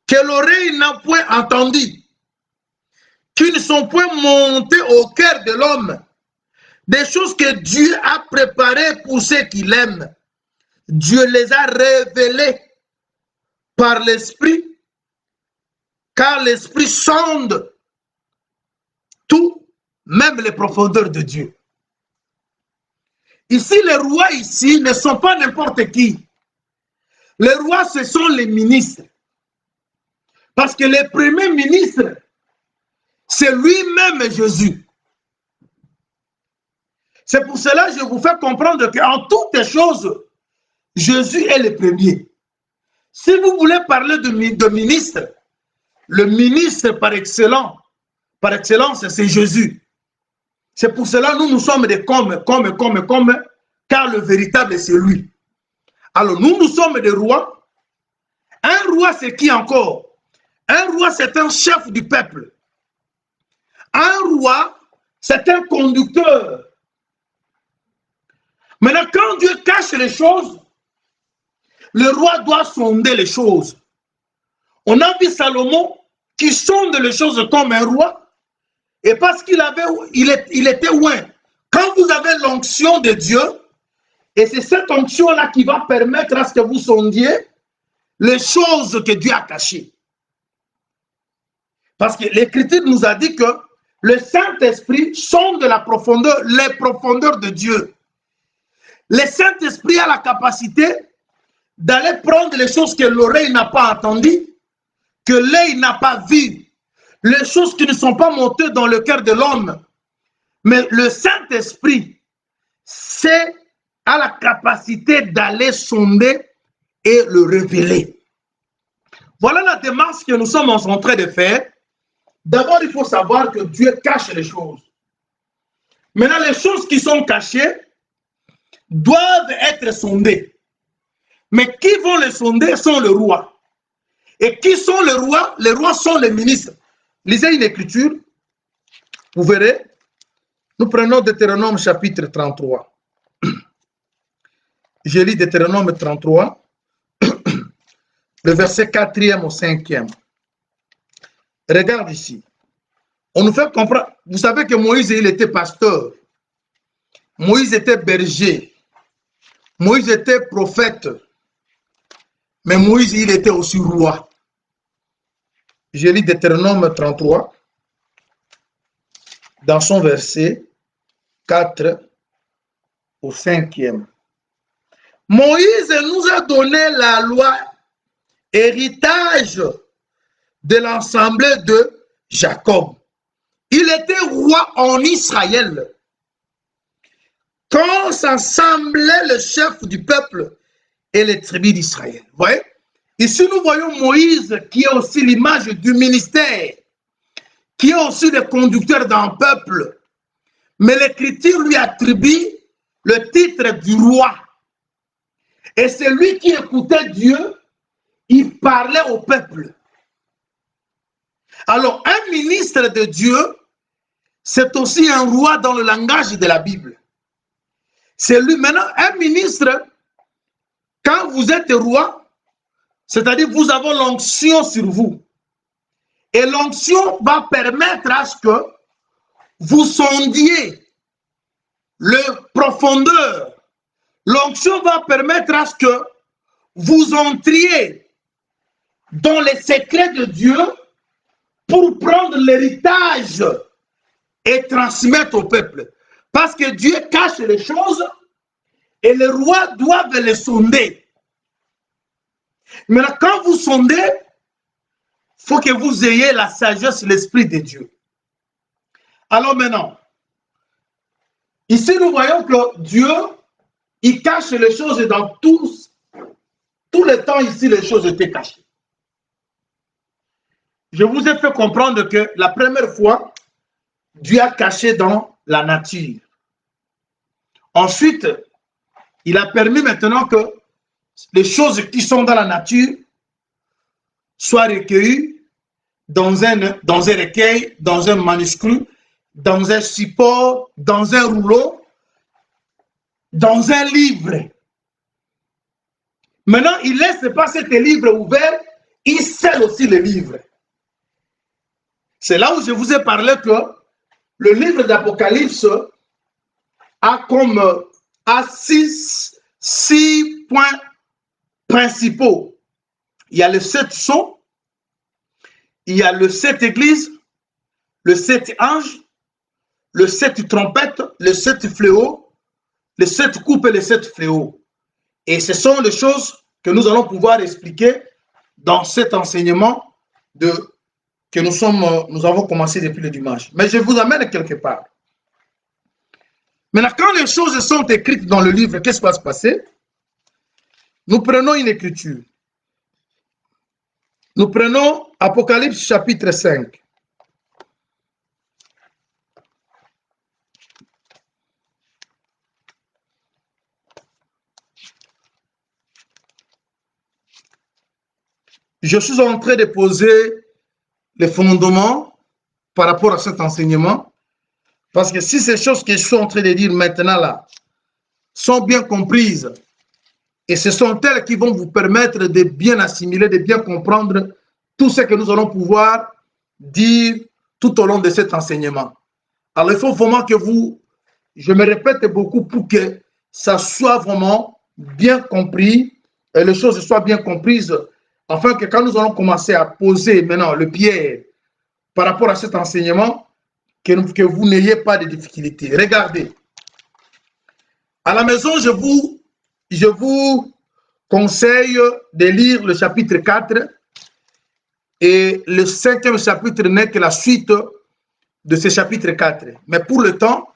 que l'oreille n'a point entendues, qui ne sont point montées au cœur de l'homme, des choses que Dieu a préparées pour ceux qui l'aiment. Dieu les a révélées par l'Esprit, car l'Esprit sonde tout, même les profondeurs de Dieu. Ici, les rois ici ne sont pas n'importe qui. Les rois, ce sont les ministres. Parce que le premier ministre, c'est lui-même Jésus. C'est pour cela que je vous fais comprendre qu'en toutes choses, Jésus est le premier. Si vous voulez parler de ministre, le ministre par excellence, c'est Jésus. C'est pour cela que nous sommes des comme, car le véritable c'est lui. Alors nous sommes des rois. Un roi c'est qui encore? Un roi c'est un chef du peuple. Un roi c'est un conducteur. Maintenant quand Dieu cache les choses, le roi doit sonder les choses. On a vu Salomon qui sonde les choses comme un roi. Et parce qu'il était loin. Quand vous avez l'onction de Dieu, et c'est cette onction-là qui va permettre à ce que vous sondiez les choses que Dieu a cachées. Parce que l'Écriture nous a dit que le Saint-Esprit sonde la profondeur, les profondeurs de Dieu. Le Saint-Esprit a la capacité d'aller prendre les choses que l'oreille n'a pas entendues, que l'œil n'a pas vues, les choses qui ne sont pas montées dans le cœur de l'homme. Mais le Saint-Esprit, a la capacité d'aller sonder et le révéler. Voilà la démarche que nous sommes en train de faire. D'abord, il faut savoir que Dieu cache les choses. Maintenant, les choses qui sont cachées doivent être sondées. Mais qui vont les sonder sont les rois. Et qui sont les rois? Les rois sont les ministres. Lisez une écriture, vous verrez. Nous prenons Deutéronome chapitre 33. Je lis Deutéronome 33, le verset 4e au 5e. Regarde ici. On nous fait comprendre. Vous savez que Moïse, il était pasteur. Moïse était berger. Moïse était prophète. Mais Moïse, il était aussi roi. Je lis Deutéronome 33, dans son verset 4 au 5e. Moïse nous a donné la loi, héritage de l'ensemble de Jacob. Il était roi en Israël. Quand s'assemblaient le chef du peuple et les tribus d'Israël. Vous voyez? Ici, nous voyons Moïse qui est aussi l'image du ministère, qui est aussi le conducteur d'un peuple. Mais l'Écriture lui attribue le titre du roi. Et c'est lui qui écoutait Dieu, il parlait au peuple. Alors, un ministre de Dieu, c'est aussi un roi dans le langage de la Bible. C'est lui. Maintenant, un ministre, quand vous êtes roi, c'est-à-dire vous avez l'onction sur vous. Et l'onction va permettre à ce que vous sondiez le profondeur L'onction va permettre à ce que vous entriez dans les secrets de Dieu pour prendre l'héritage et transmettre au peuple. Parce que Dieu cache les choses et les rois doivent les sonder. Maintenant, quand vous sondez, il faut que vous ayez la sagesse, l'esprit de Dieu. Alors maintenant, ici nous voyons que Dieu, il cache les choses et dans tout le temps ici, les choses étaient cachées. Je vous ai fait comprendre que la première fois, Dieu a caché dans la nature. Ensuite, il a permis maintenant que les choses qui sont dans la nature soient recueillies dans un recueil, dans un manuscrit, dans un support, dans un rouleau, dans un livre. Maintenant, il ne laisse pas cet livre ouvert, il scelle aussi le livre. C'est là où je vous ai parlé que le livre d'Apocalypse a comme six points principaux. Il y a les 7 sons, il y a le 7 églises, le 7 anges, le 7 trompettes, le 7 fléaux, les 7 coupes et les 7 fléaux. Et ce sont les choses que nous allons pouvoir expliquer dans cet enseignement que nous avons commencé depuis le dimanche. Mais je vous amène quelque part. Maintenant, quand les choses sont écrites dans le livre, qu'est-ce qui va se passer? Nous prenons une écriture. Nous prenons Apocalypse chapitre 5. Je suis en train de poser les fondements par rapport à cet enseignement. Parce que si ces choses que je suis en train de dire maintenant là sont bien comprises, et ce sont elles qui vont vous permettre de bien assimiler, de bien comprendre tout ce que nous allons pouvoir dire tout au long de cet enseignement. Alors il faut vraiment que je me répète beaucoup pour que ça soit vraiment bien compris et les choses soient bien comprises, afin que quand nous allons commencer à poser maintenant le pied par rapport à cet enseignement, que vous n'ayez pas de difficultés. Regardez, à la maison, je vous conseille de lire le chapitre 4 et le 5e chapitre n'est que la suite de ce chapitre 4. Mais pour le temps,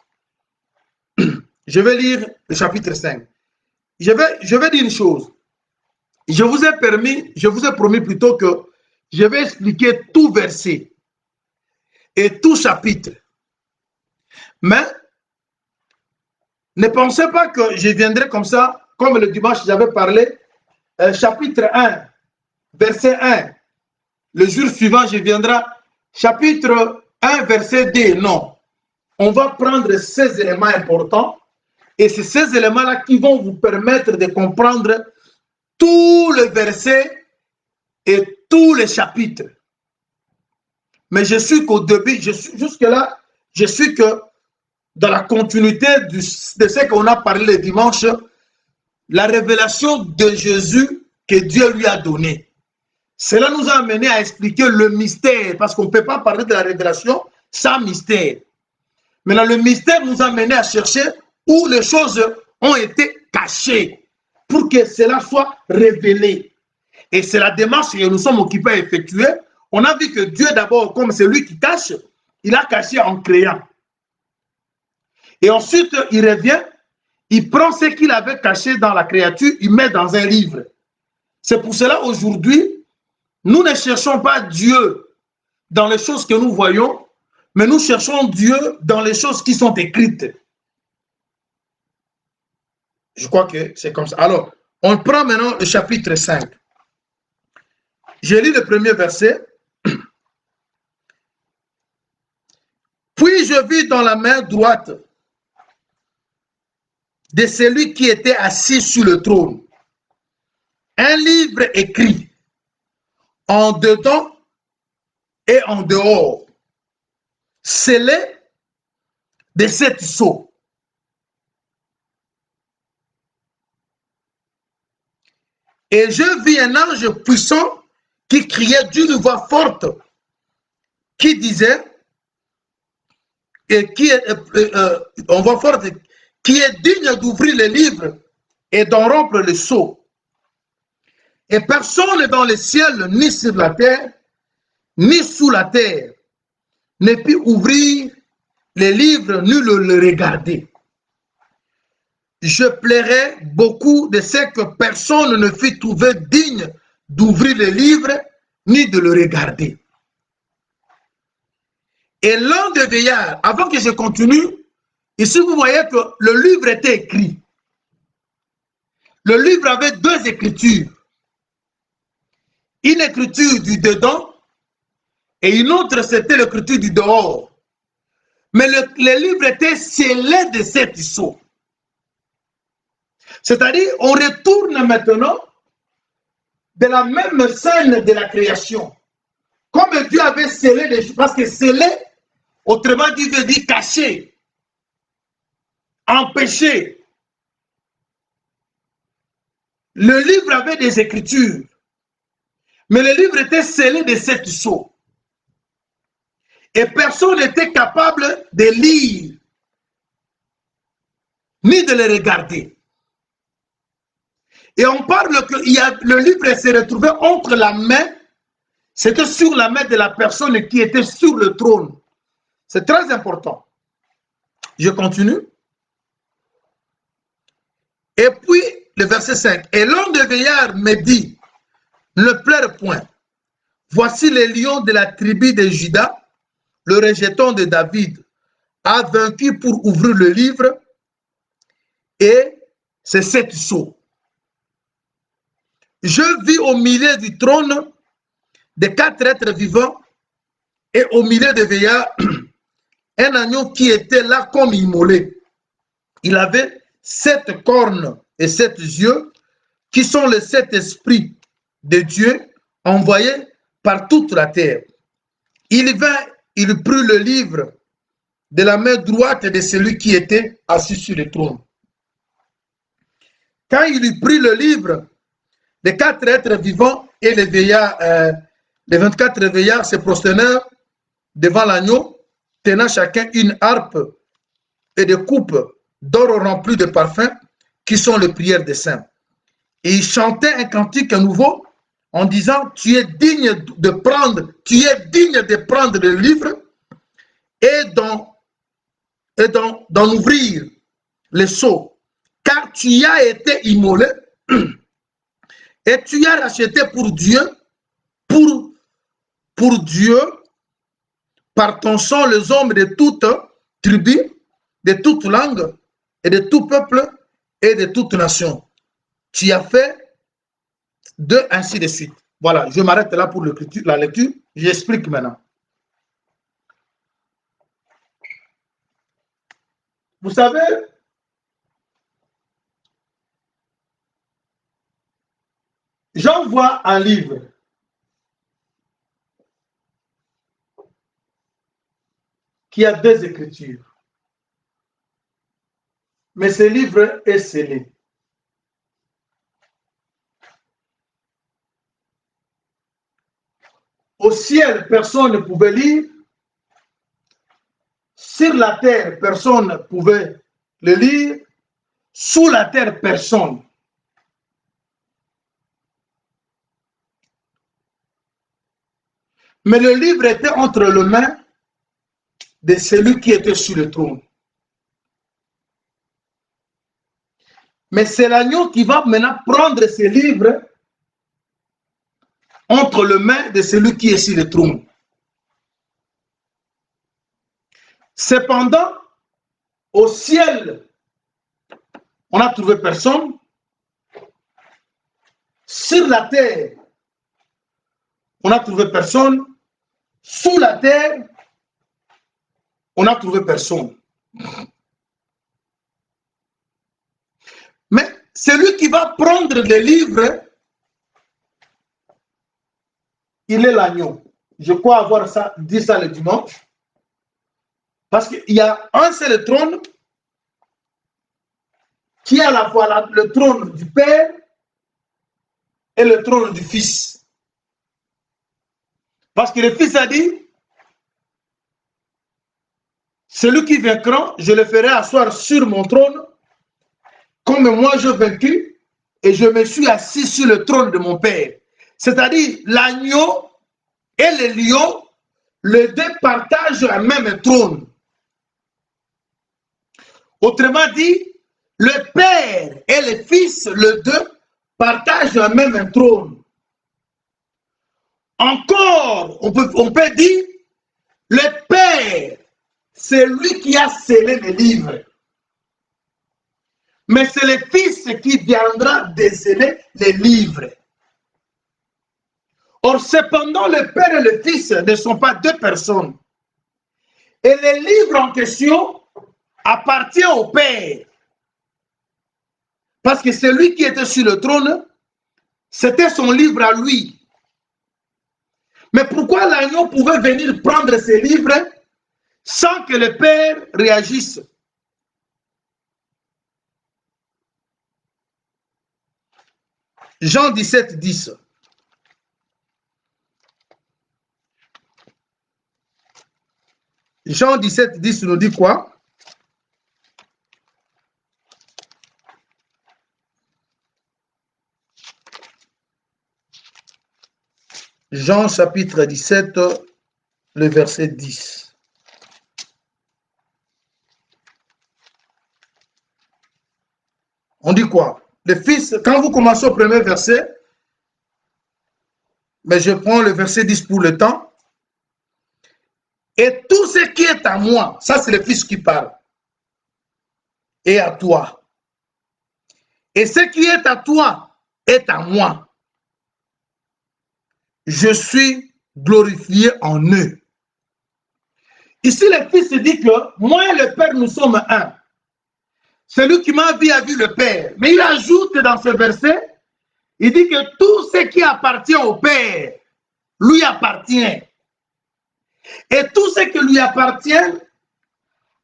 je vais lire le chapitre 5. Je vais dire une chose. Je vous ai promis plutôt que je vais expliquer tout verset et tout chapitre. Mais ne pensez pas que je viendrai comme ça, comme le dimanche j'avais parlé, chapitre 1, verset 1. Le jour suivant, je viendrai chapitre 1, verset 2. Non. On va prendre ces éléments importants et c'est ces éléments-là qui vont vous permettre de comprendre tous les versets et tous les chapitres. Mais je suis qu'au début, jusque-là, je suis que dans la continuité de ce qu'on a parlé le dimanche, la révélation de Jésus que Dieu lui a donnée. Cela nous a amené à expliquer le mystère, parce qu'on ne peut pas parler de la révélation sans mystère. Maintenant, le mystère nous a amené à chercher où les choses ont été cachées, pour que cela soit révélé. Et c'est la démarche que nous sommes occupés à effectuer. On a vu que Dieu, d'abord, comme c'est lui qui cache, il a caché en créant. Et ensuite, il revient, il prend ce qu'il avait caché dans la créature, il met dans un livre. C'est pour cela, aujourd'hui, nous ne cherchons pas Dieu dans les choses que nous voyons, mais nous cherchons Dieu dans les choses qui sont écrites. Je crois que c'est comme ça. Alors, on prend maintenant le chapitre 5. Je lis le premier verset. Puis je vis dans la main droite de celui qui était assis sur le trône un livre écrit en dedans et en dehors, scellé de 7 sceaux. Et je vis un ange puissant qui criait d'une voix forte, qui disait, et en voix forte, qui est digne d'ouvrir les livres et d'en rompre le sceau. Et personne dans le ciel, ni sur la terre, ni sous la terre, ne put ouvrir les livres, ni le regarder. Je plairais beaucoup de ce que personne ne fut trouvé digne d'ouvrir les livres, ni de le regarder. Et l'un des veillards, avant que je continue, ici vous voyez que le livre était écrit. Le livre avait deux écritures. Une écriture du dedans et une autre c'était l'écriture du dehors. Mais le livre était scellé de 7 sceaux. C'est-à-dire, on retourne maintenant de la même scène de la création. Comme Dieu avait scellé les choses, parce que scellé, autrement dit, veut dire caché, empêché. Le livre avait des écritures, mais le livre était scellé de 7 sceaux. Et personne n'était capable de lire, ni de le regarder. Et on parle que le livre s'est retrouvé entre la main, c'était sur la main de la personne qui était sur le trône. C'est très important. Je continue. Et puis, le verset 5. Et l'un des veillards me dit, ne pleure point. Voici les lions de la tribu de Juda, le rejeton de David, a vaincu pour ouvrir le livre et c'est 7 sceaux. Je vis au milieu du trône des 4 êtres vivants et au milieu des veillards un agneau qui était là comme immolé. Il avait 7 cornes et 7 yeux qui sont les 7 esprits de Dieu envoyés par toute la terre. Il vint, il prit le livre de la main droite de celui qui était assis sur le trône. Quand il eut pris le livre, les 4 êtres vivants et les veillards, les 24 veillards se prosternèrent devant l'agneau, tenant chacun une harpe et des coupes d'or remplies de parfums, qui sont les prières des saints. Et ils chantaient un cantique nouveau en disant, tu es digne de prendre le livre et d'en ouvrir les sceaux, car tu as été immolé et tu as racheté pour Dieu, pour Dieu, par ton sang, les hommes de toute tribu, de toute langue, et de tout peuple, et de toute nation. Tu as fait de ainsi de suite. Voilà, je m'arrête là pour la lecture. J'explique maintenant. Vous savez, j'envoie un livre. Qui a 2 écritures. Mais ce livre est scellé. Au ciel, personne ne pouvait lire. Sur la terre, personne ne pouvait le lire. Sous la terre, personne. Mais le livre était entre les mains de celui qui était sur le trône. Mais c'est l'agneau qui va maintenant prendre ce livre entre les mains de celui qui est sur le trône. Cependant, au ciel, on n'a trouvé personne. Sur la terre, on n'a trouvé personne. Sous la terre, on n'a trouvé personne. Mais celui qui va prendre le livre, il est l'agneau. Je crois avoir dit ça le dimanche. Parce qu'il y a un seul trône qui est à la fois le trône du Père et le trône du Fils. Parce que le Fils a dit, celui qui vaincra, je le ferai asseoir sur mon trône, comme moi je vaincu, et je me suis assis sur le trône de mon Père. C'est-à-dire, l'agneau et le lion, les deux partagent un même trône. Autrement dit, le Père et le Fils, les deux, partagent un même trône. Encore, on peut dire, le Père, c'est lui qui a scellé les livres. Mais c'est le Fils qui viendra déceler les livres. Or, cependant, le Père et le Fils ne sont pas deux personnes. Et les livres en question appartiennent au Père. Parce que celui qui était sur le trône, c'était son livre à lui. Mais pourquoi l'agneau pouvait venir prendre ses livres sans que le Père réagisse? Jean 17, 10. Jean 17, 10 nous dit quoi? Jean chapitre 17, le verset 10. On dit quoi? Le Fils, quand vous commencez au premier verset, mais je prends le verset 10 pour le temps. Et tout ce qui est à moi, ça c'est le Fils qui parle, et à toi. Et ce qui est à toi est à moi. Je suis glorifié en eux. Ici, le Fils dit que moi et le Père, nous sommes un. Celui qui m'a vu a vu le Père. Mais il ajoute dans ce verset, il dit que tout ce qui appartient au Père lui appartient. Et tout ce qui lui appartient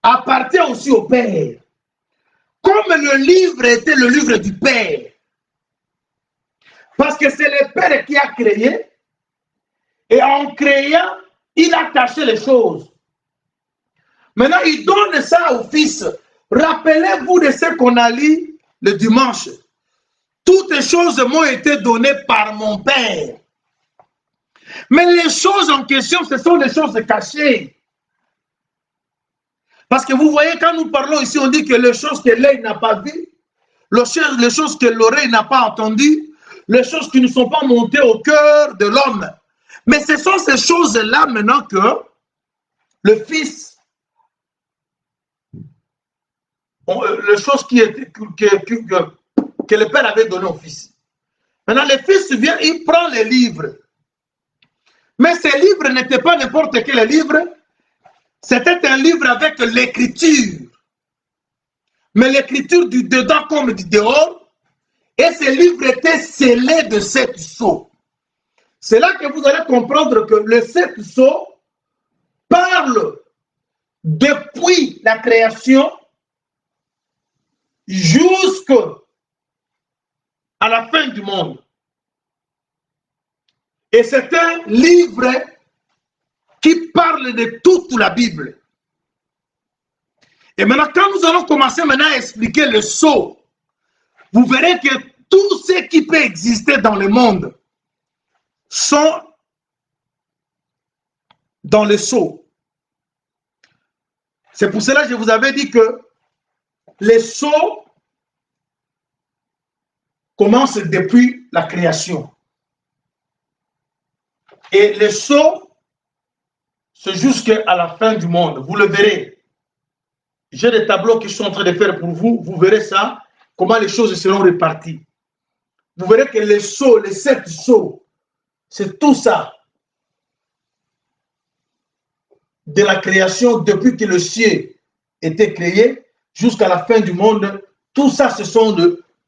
appartient aussi au Père. Comme le livre était le livre du Père. Parce que c'est le Père qui a créé. Et en créant, il a caché les choses. Maintenant, il donne ça au Fils. Rappelez-vous de ce qu'on a lu le dimanche. Toutes les choses m'ont été données par mon Père. Mais les choses en question, ce sont des choses cachées. Parce que vous voyez, quand nous parlons ici, on dit que les choses que l'œil n'a pas vues, les choses que l'oreille n'a pas entendues, les choses qui ne sont pas montées au cœur de l'homme. Mais ce sont ces choses-là maintenant que le Fils, les choses que le Père avait données au Fils. Maintenant, le Fils vient, il prend les livres. Mais ces livres n'étaient pas n'importe quel livre. C'était un livre avec l'écriture. Mais l'écriture du dedans comme du dehors. Et ces livres étaient scellés de 7 sceaux. C'est là que vous allez comprendre que le 7 sceaux parle depuis la création jusqu'à la fin du monde. Et c'est un livre qui parle de toute la Bible. Et maintenant, quand nous allons commencer maintenant à expliquer le sceau, vous verrez que tout ce qui peut exister dans le monde sont dans le sceau. C'est pour cela que je vous avais dit que les sceaux commencent depuis la création. Et les sceaux, c'est jusqu'à la fin du monde. Vous le verrez. J'ai des tableaux que je suis en train de faire pour vous. Vous verrez ça, comment les choses seront réparties. Vous verrez que les sceaux, les 7 sceaux, c'est tout ça. De la création, depuis que le ciel était créé, jusqu'à la fin du monde, tout ça, ce sont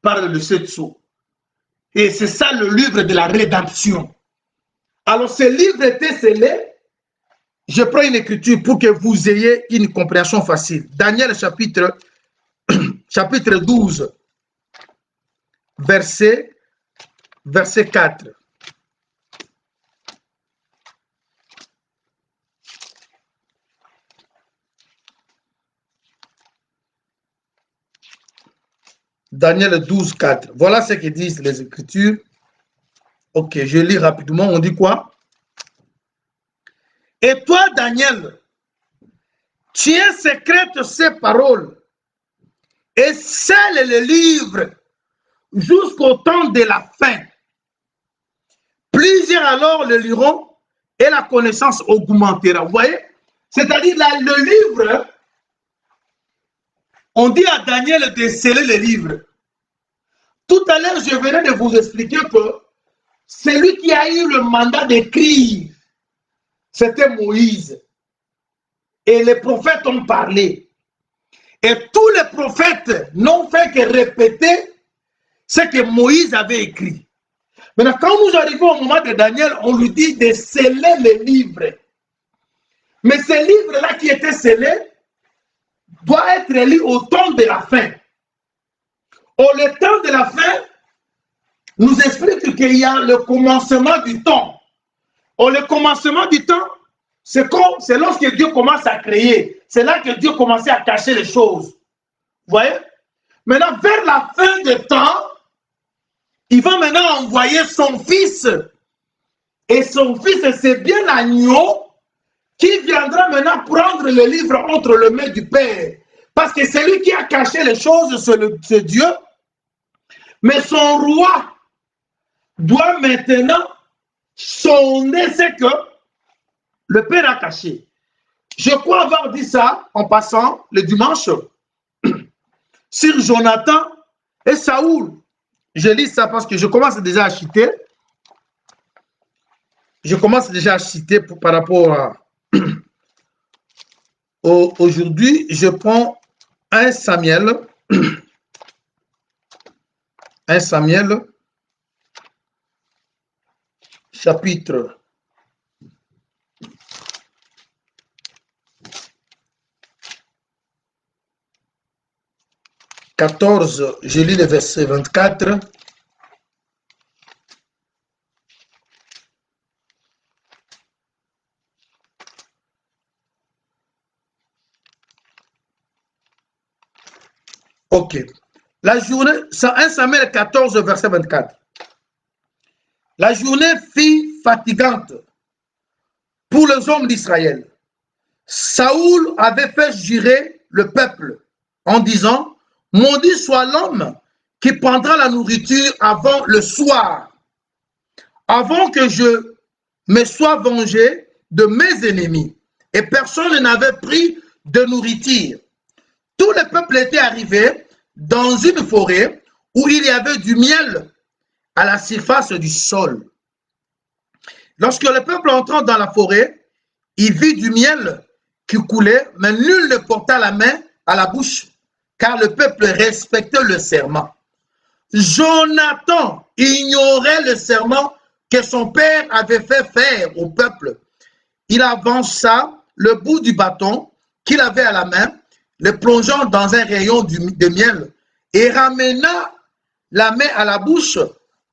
parle de 7 sceaux. Et c'est ça le livre de la rédemption. Alors, ce livre était scellé. Je prends une écriture pour que vous ayez une compréhension facile. Daniel chapitre 12, verset verset 4. Daniel 12, 4. Voilà ce que disent les Écritures. Ok, je lis rapidement. On dit quoi? Et toi, Daniel, tiens secrète ces paroles et scelle le livre jusqu'au temps de la fin. Plusieurs alors le liront et la connaissance augmentera. Vous voyez? C'est-à-dire le livre, on dit à Daniel de sceller le livre. Tout à l'heure, je venais de vous expliquer que celui qui a eu le mandat d'écrire, c'était Moïse. Et les prophètes ont parlé. Et tous les prophètes n'ont fait que répéter ce que Moïse avait écrit. Maintenant, quand nous arrivons au moment de Daniel, on lui dit de sceller les livres. Mais ces livres-là qui étaient scellés doivent être lus au temps de la fin. Le temps de la fin nous explique qu'il y a le commencement du temps. Le commencement du temps, c'est lorsque Dieu commence à créer. C'est là que Dieu commence à cacher les choses. Vous voyez? Maintenant, vers la fin du temps, il va maintenant envoyer son fils. Et son fils, c'est bien l'agneau qui viendra maintenant prendre le livre entre les mains du Père. Parce que c'est lui qui a caché les choses, c'est Dieu. Mais son roi doit maintenant sonder ce que le Père a caché. Je crois avoir dit ça en passant le dimanche sur Jonathan et Saoul. Je lis ça parce que je commence déjà à citer. Je commence déjà à citer par rapport à aujourd'hui. Je prends 1 Samuel. 1 Samuel, chapitre 14, je lis le verset 24. Ok. La journée, 1 Samuel 14, verset 24. La journée fut fatigante pour les hommes d'Israël. Saoul avait fait jurer le peuple en disant: maudit soit l'homme qui prendra la nourriture avant le soir, avant que je me sois vengé de mes ennemis. Et personne n'avait pris de nourriture. Tout le peuple était arrivé dans une forêt où il y avait du miel à la surface du sol. Lorsque le peuple entra dans la forêt, il vit du miel qui coulait, mais nul ne porta la main à la bouche, car le peuple respectait le serment. Jonathan ignorait le serment que son père avait fait faire au peuple. Il avança le bout du bâton qu'il avait à la main, le plongeant dans un rayon de miel, et ramena la main à la bouche,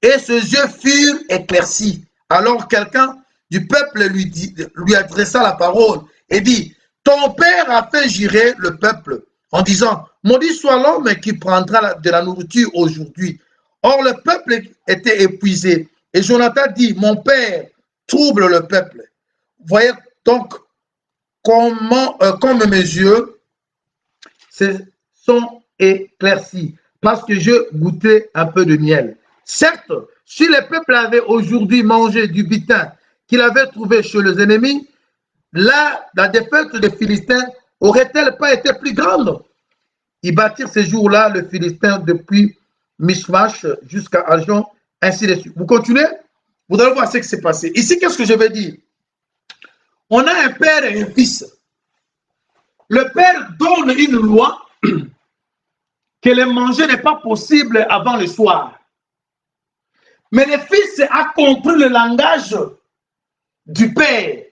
et ses yeux furent éclaircis. Alors quelqu'un du peuple lui adressa la parole et dit: ton père a fait jurer le peuple en disant: maudit soit l'homme qui prendra de la nourriture aujourd'hui. Or le peuple était épuisé. Et Jonathan dit: mon père trouble le peuple. Voyez donc comme mes yeux sont éclaircis, parce que je goûtais un peu de miel. Certes, si le peuple avait aujourd'hui mangé du butin qu'il avait trouvé chez les ennemis, la défaite des Philistins aurait-elle pas été plus grande? Ils battirent ces jours-là le Philistin depuis Michmash jusqu'à Ajon, ainsi de suite. Vous continuez? Vous allez voir ce qui s'est passé. Ici, qu'est-ce que je veux dire? On a un père et un fils. Le père donne une loi que le manger n'est pas possible avant le soir. Mais le fils a compris le langage du père.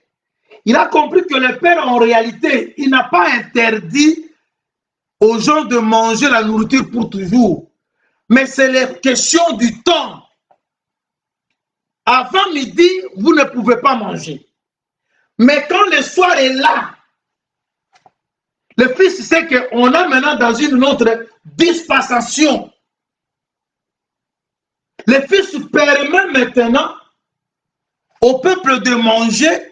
Il a compris que le père, en réalité, il n'a pas interdit aux gens de manger la nourriture pour toujours. Mais c'est la question du temps. Avant midi, vous ne pouvez pas manger. Mais quand le soir est là, le Fils sait qu'on est maintenant dans une autre dispensation. Le Fils permet maintenant au peuple de manger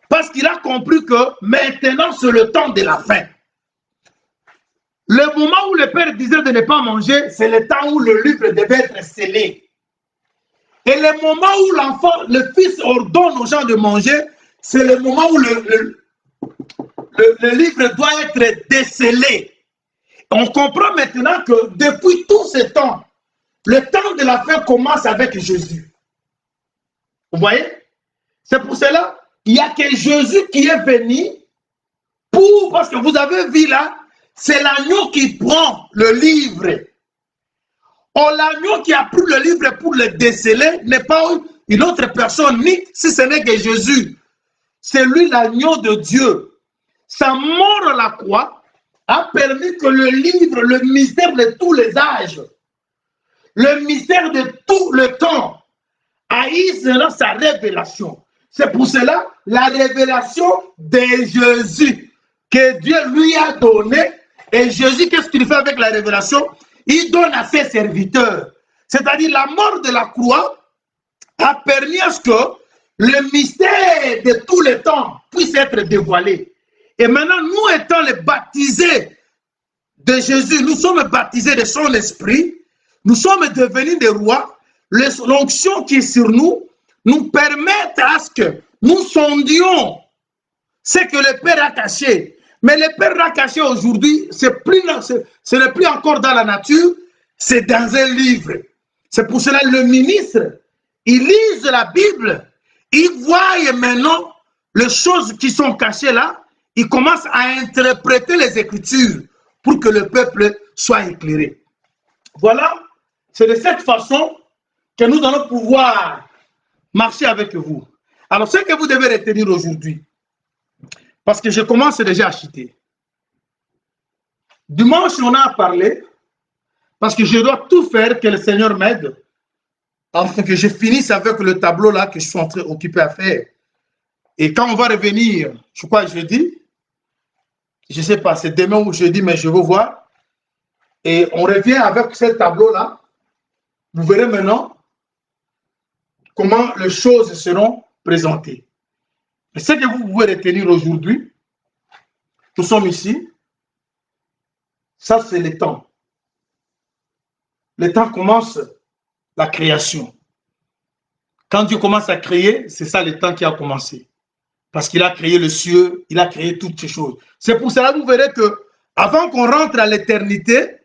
parce qu'il a compris que maintenant c'est le temps de la faim. Le moment où le Père disait de ne pas manger, c'est le temps où le livre devait être scellé. Et le moment où l'enfant, le Fils ordonne aux gens de manger, c'est le moment où le livre doit être décellé. On comprend maintenant que depuis tout ce temps, le temps de la fin commence avec Jésus. Vous voyez? C'est pour cela qu'il n'y a que Jésus qui est venu pour, parce que vous avez vu là, c'est l'agneau qui prend le livre. Or, l'agneau qui a pris le livre pour le déceler n'est pas une autre personne, ni si ce n'est que Jésus. C'est lui l'agneau de Dieu. Sa mort à la croix a permis que le livre, le mystère de tous les âges, le mystère de tout le temps, a eu sa révélation. C'est pour cela la révélation de Jésus que Dieu lui a donné. Et Jésus, qu'est-ce qu'il fait avec la révélation? Il donne à ses serviteurs. C'est-à-dire la mort de la croix a permis à ce que le mystère de tout le temps puisse être dévoilé. Et maintenant, nous étant les baptisés de Jésus, nous sommes baptisés de son esprit, nous sommes devenus des rois. L'onction qui est sur nous nous permet à ce que nous sondions ce que le Père a caché. Mais le Père a caché aujourd'hui, ce n'est plus encore dans la nature, c'est dans un livre. C'est pour cela que le ministre, il lise la Bible, il voit maintenant les choses qui sont cachées là, il commence à interpréter les Écritures pour que le peuple soit éclairé. Voilà, c'est de cette façon que nous allons pouvoir marcher avec vous. Alors, ce que vous devez retenir aujourd'hui, parce que je commence déjà à chuter. Dimanche, on a parlé, parce que je dois tout faire que le Seigneur m'aide, afin que je finisse avec le tableau là que je suis occupé à faire. Et quand on va revenir, je crois jeudi, je ne sais pas, c'est demain ou jeudi, mais je veux voir. Et on revient avec ce tableau là. Vous verrez maintenant comment les choses seront présentées. Et ce que vous pouvez retenir aujourd'hui, nous sommes ici, ça c'est le temps. Le temps commence la création. Quand Dieu commence à créer, c'est ça le temps qui a commencé. Parce qu'il a créé le ciel, il a créé toutes ces choses. C'est pour cela que vous verrez que avant qu'on rentre à l'éternité,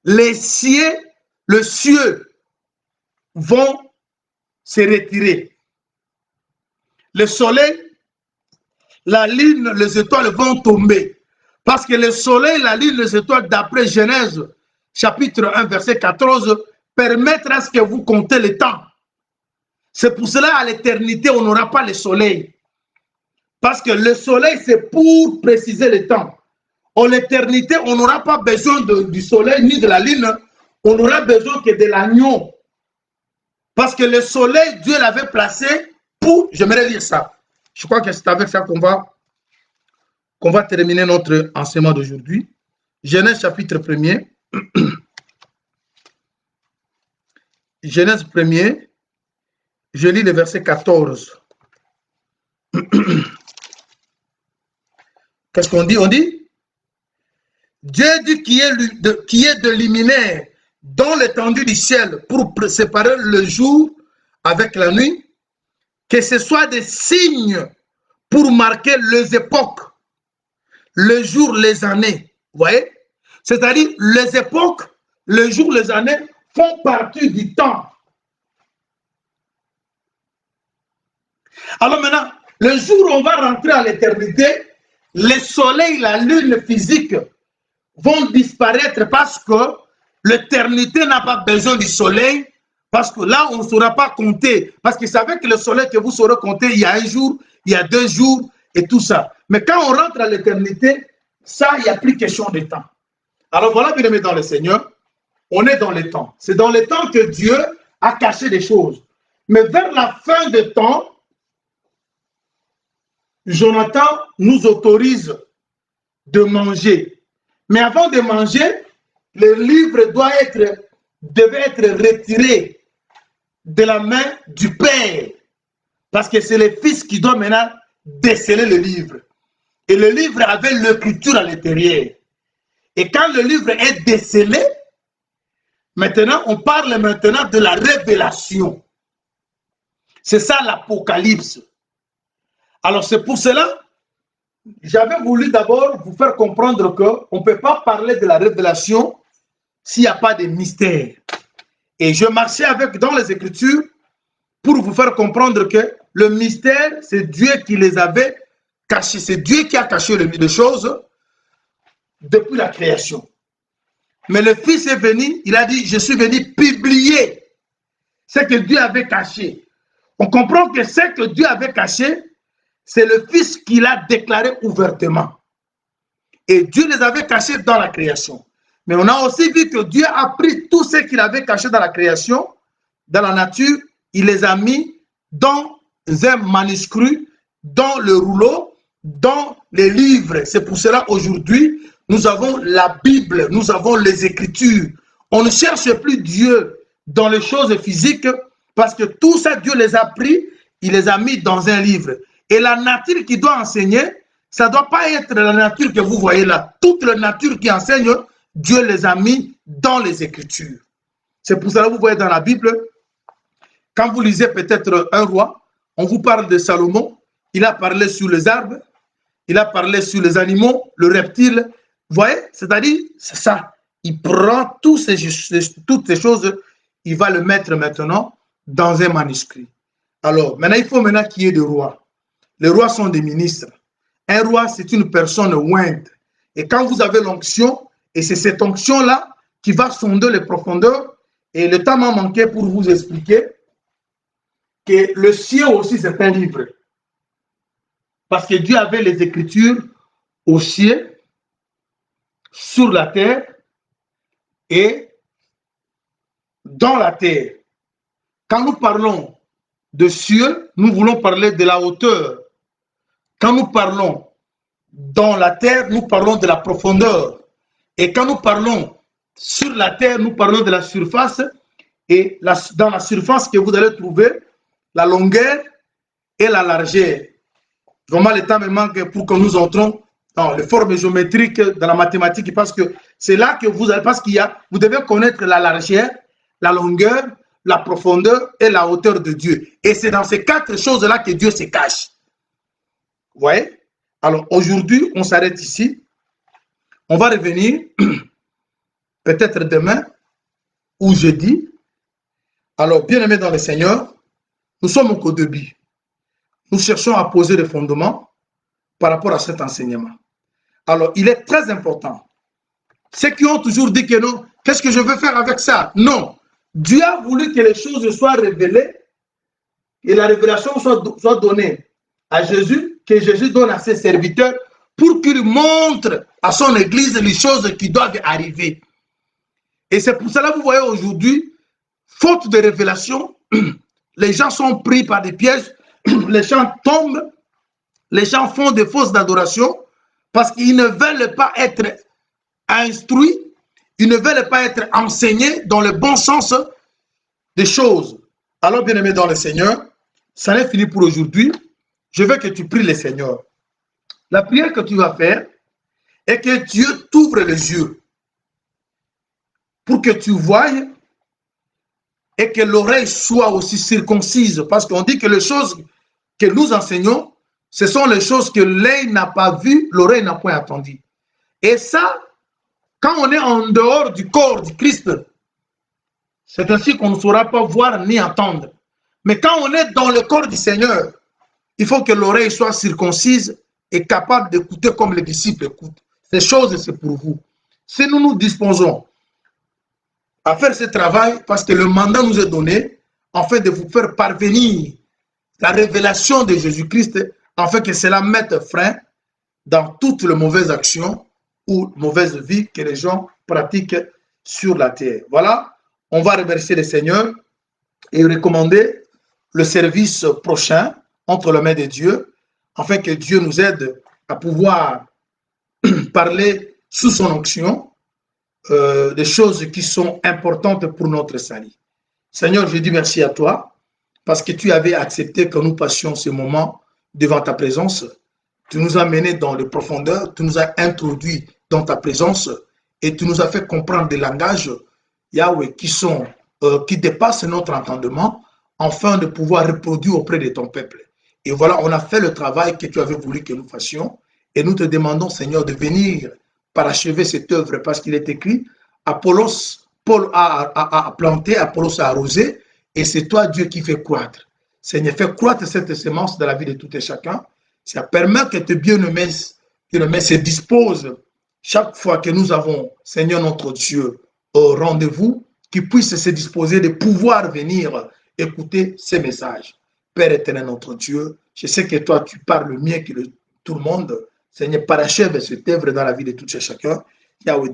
les cieux, le ciel vont se retirer. Le soleil, la lune, les étoiles vont tomber. Parce que le soleil, la lune, les étoiles, d'après Genèse, chapitre 1, verset 14, permettent à ce que vous comptez le temps. C'est pour cela, à l'éternité, on n'aura pas le soleil. Parce que le soleil, c'est pour préciser le temps. En l'éternité, on n'aura pas besoin du soleil ni de la lune. On n'aura besoin que de l'agneau. Parce que le soleil, Dieu l'avait placé pour... J'aimerais lire ça. Je crois que c'est avec ça qu'on va terminer notre enseignement d'aujourd'hui. Genèse chapitre 1er. Genèse 1er. Je lis le verset 14. Qu'est-ce qu'on dit? On dit, Dieu dit qui est de luminaire dans l'étendue du ciel pour séparer le jour avec la nuit, que ce soit des signes pour marquer les époques, le jour, les années. Vous voyez? C'est-à-dire, les époques, le jour, les années font partie du temps. Alors maintenant, le jour où on va rentrer à l'éternité, le soleil, la lune physique vont disparaître parce que l'éternité n'a pas besoin du soleil, parce que là, on ne saura pas compter. Parce que c'est avec le soleil que vous saurez compter, il y a un jour, il y a 2 jours et tout ça. Mais quand on rentre à l'éternité, ça, il n'y a plus question de temps. Alors voilà, bien aimé dans le Seigneur, on est dans le temps. C'est dans le temps que Dieu a caché des choses. Mais vers la fin des temps, Jonathan nous autorise de manger. Mais avant de manger, le livre devait être retiré de la main du Père. Parce que c'est le Fils qui doit maintenant déceler le livre. Et le livre avait l'écriture à l'intérieur. Et quand le livre est décelé, maintenant, on parle maintenant de la révélation. C'est ça l'Apocalypse. Alors c'est pour cela, j'avais voulu d'abord vous faire comprendre qu'on ne peut pas parler de la révélation s'il n'y a pas de mystère. Et je marchais dans les Écritures pour vous faire comprendre que le mystère, c'est Dieu qui les avait cachés. C'est Dieu qui a caché les choses depuis la création. Mais le Fils est venu, il a dit, je suis venu publier ce que Dieu avait caché. On comprend que ce que Dieu avait caché, c'est le Fils qui l'a déclaré ouvertement. Et Dieu les avait cachés dans la création. Mais on a aussi vu que Dieu a pris tout ce qu'il avait caché dans la création, dans la nature, il les a mis dans un manuscrit, dans le rouleau, dans les livres. C'est pour cela aujourd'hui, nous avons la Bible, nous avons les Écritures. On ne cherche plus Dieu dans les choses physiques parce que tout ça, Dieu les a pris, il les a mis dans un livre. Et la nature qui doit enseigner, ça ne doit pas être la nature que vous voyez là. Toute la nature qui enseigne, Dieu les a mis dans les Écritures. C'est pour cela que vous voyez dans la Bible, quand vous lisez peut-être un roi, on vous parle de Salomon, il a parlé sur les arbres, il a parlé sur les animaux, le reptile. Vous voyez, c'est-à-dire, c'est ça. Il prend toutes ces choses, il va le mettre maintenant dans un manuscrit. Alors, maintenant, il faut maintenant qu'il y ait des rois. Les rois sont des ministres. Un roi, c'est une personne ointe. Et quand vous avez l'onction, et c'est cette onction-là qui va sonder les profondeurs, et le temps m'a manqué pour vous expliquer que le ciel aussi, c'est un livre. Parce que Dieu avait les Écritures au ciel, sur la terre et dans la terre. Quand nous parlons de ciel, nous voulons parler de la hauteur. Quand nous parlons dans la terre, nous parlons de la profondeur. Et quand nous parlons sur la terre, nous parlons de la surface. Et dans la surface que vous allez trouver, la longueur et la largeur. Vraiment, le temps me manque pour que nous entrons dans les formes géométriques, dans la mathématique, parce que c'est là que vous allez, parce qu'il y a, vous devez connaître la largeur, la longueur, la profondeur et la hauteur de Dieu. Et c'est dans ces quatre choses-là que Dieu se cache. Vous voyez? Alors aujourd'hui, on s'arrête ici. On va revenir peut-être demain ou jeudi. Alors, bien aimés dans le Seigneur, nous sommes au début. Nous cherchons à poser des fondements par rapport à cet enseignement. Alors, il est très important. Ceux qui ont toujours dit que non, qu'est-ce que je veux faire avec ça? Non. Dieu a voulu que les choses soient révélées et la révélation soit donnée à Jésus, que Jésus donne à ses serviteurs pour qu'il montre à son Église les choses qui doivent arriver. Et c'est pour cela que vous voyez aujourd'hui, faute de révélation, les gens sont pris par des pièges, les gens tombent, les gens font des fausses adorations parce qu'ils ne veulent pas être instruits, ils ne veulent pas être enseignés dans le bon sens des choses. Alors, bien-aimé dans le Seigneur, ça n'est fini pour aujourd'hui. Je veux que tu pries le Seigneur. La prière que tu vas faire est que Dieu t'ouvre les yeux pour que tu voies et que l'oreille soit aussi circoncise. Parce qu'on dit que les choses que nous enseignons, ce sont les choses que l'œil n'a pas vues, l'oreille n'a point entendu. Et ça, quand on est en dehors du corps du Christ, c'est ainsi qu'on ne saura pas voir ni entendre. Mais quand on est dans le corps du Seigneur, il faut que l'oreille soit circoncise et capable d'écouter comme les disciples écoutent. Ces choses, c'est pour vous. Si nous nous disposons à faire ce travail, parce que le mandat nous est donné, afin de vous faire parvenir la révélation de Jésus-Christ, afin que cela mette frein dans toutes les mauvaises actions ou mauvaises vies que les gens pratiquent sur la terre. Voilà, on va remercier le Seigneur et recommander le service prochain entre les mains de Dieu, afin que Dieu nous aide à pouvoir parler sous son onction des choses qui sont importantes pour notre salut. Seigneur, je dis merci à toi parce que tu avais accepté que nous passions ce moment devant ta présence. Tu nous as menés dans les profondeurs, tu nous as introduits dans ta présence et tu nous as fait comprendre des langages, Yahweh, qui dépassent notre entendement, afin de pouvoir reproduire auprès de ton peuple. Et voilà, on a fait le travail que tu avais voulu que nous fassions. Et nous te demandons, Seigneur, de venir parachever cette œuvre parce qu'il est écrit, Apollos, Paul a planté, Apollos a arrosé, et c'est toi, Dieu, qui fait croître. Seigneur, fais croître cette semence dans la vie de tout et chacun. Ça permet que tes bien-aimés se disposent chaque fois que nous avons, Seigneur notre Dieu, au rendez-vous, qu'ils puissent se disposer de pouvoir venir écouter ces messages. Père éternel, notre Dieu, je sais que toi, tu parles mieux que tout le monde. Seigneur, parachève cette œuvre dans la vie de tout et chacun. Yahweh,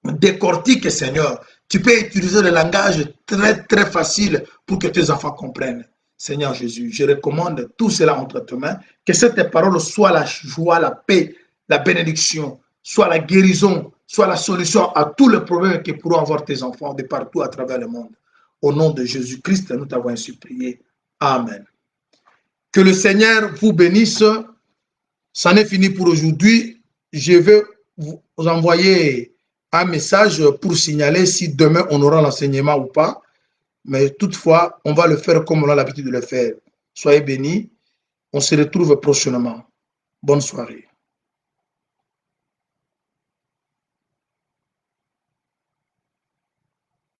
décortique, Seigneur. Tu peux utiliser le langage très, très facile pour que tes enfants comprennent. Seigneur Jésus, je recommande tout cela entre tes mains. Que cette parole soit la joie, la paix, la bénédiction, soit la guérison, soit la solution à tous les problèmes que pourront avoir tes enfants de partout à travers le monde. Au nom de Jésus-Christ, nous t'avons ainsi prié. Amen. Que le Seigneur vous bénisse. C'en est fini pour aujourd'hui. Je vais vous envoyer un message pour signaler si demain on aura l'enseignement ou pas. Mais toutefois, on va le faire comme on a l'habitude de le faire. Soyez bénis. On se retrouve prochainement. Bonne soirée.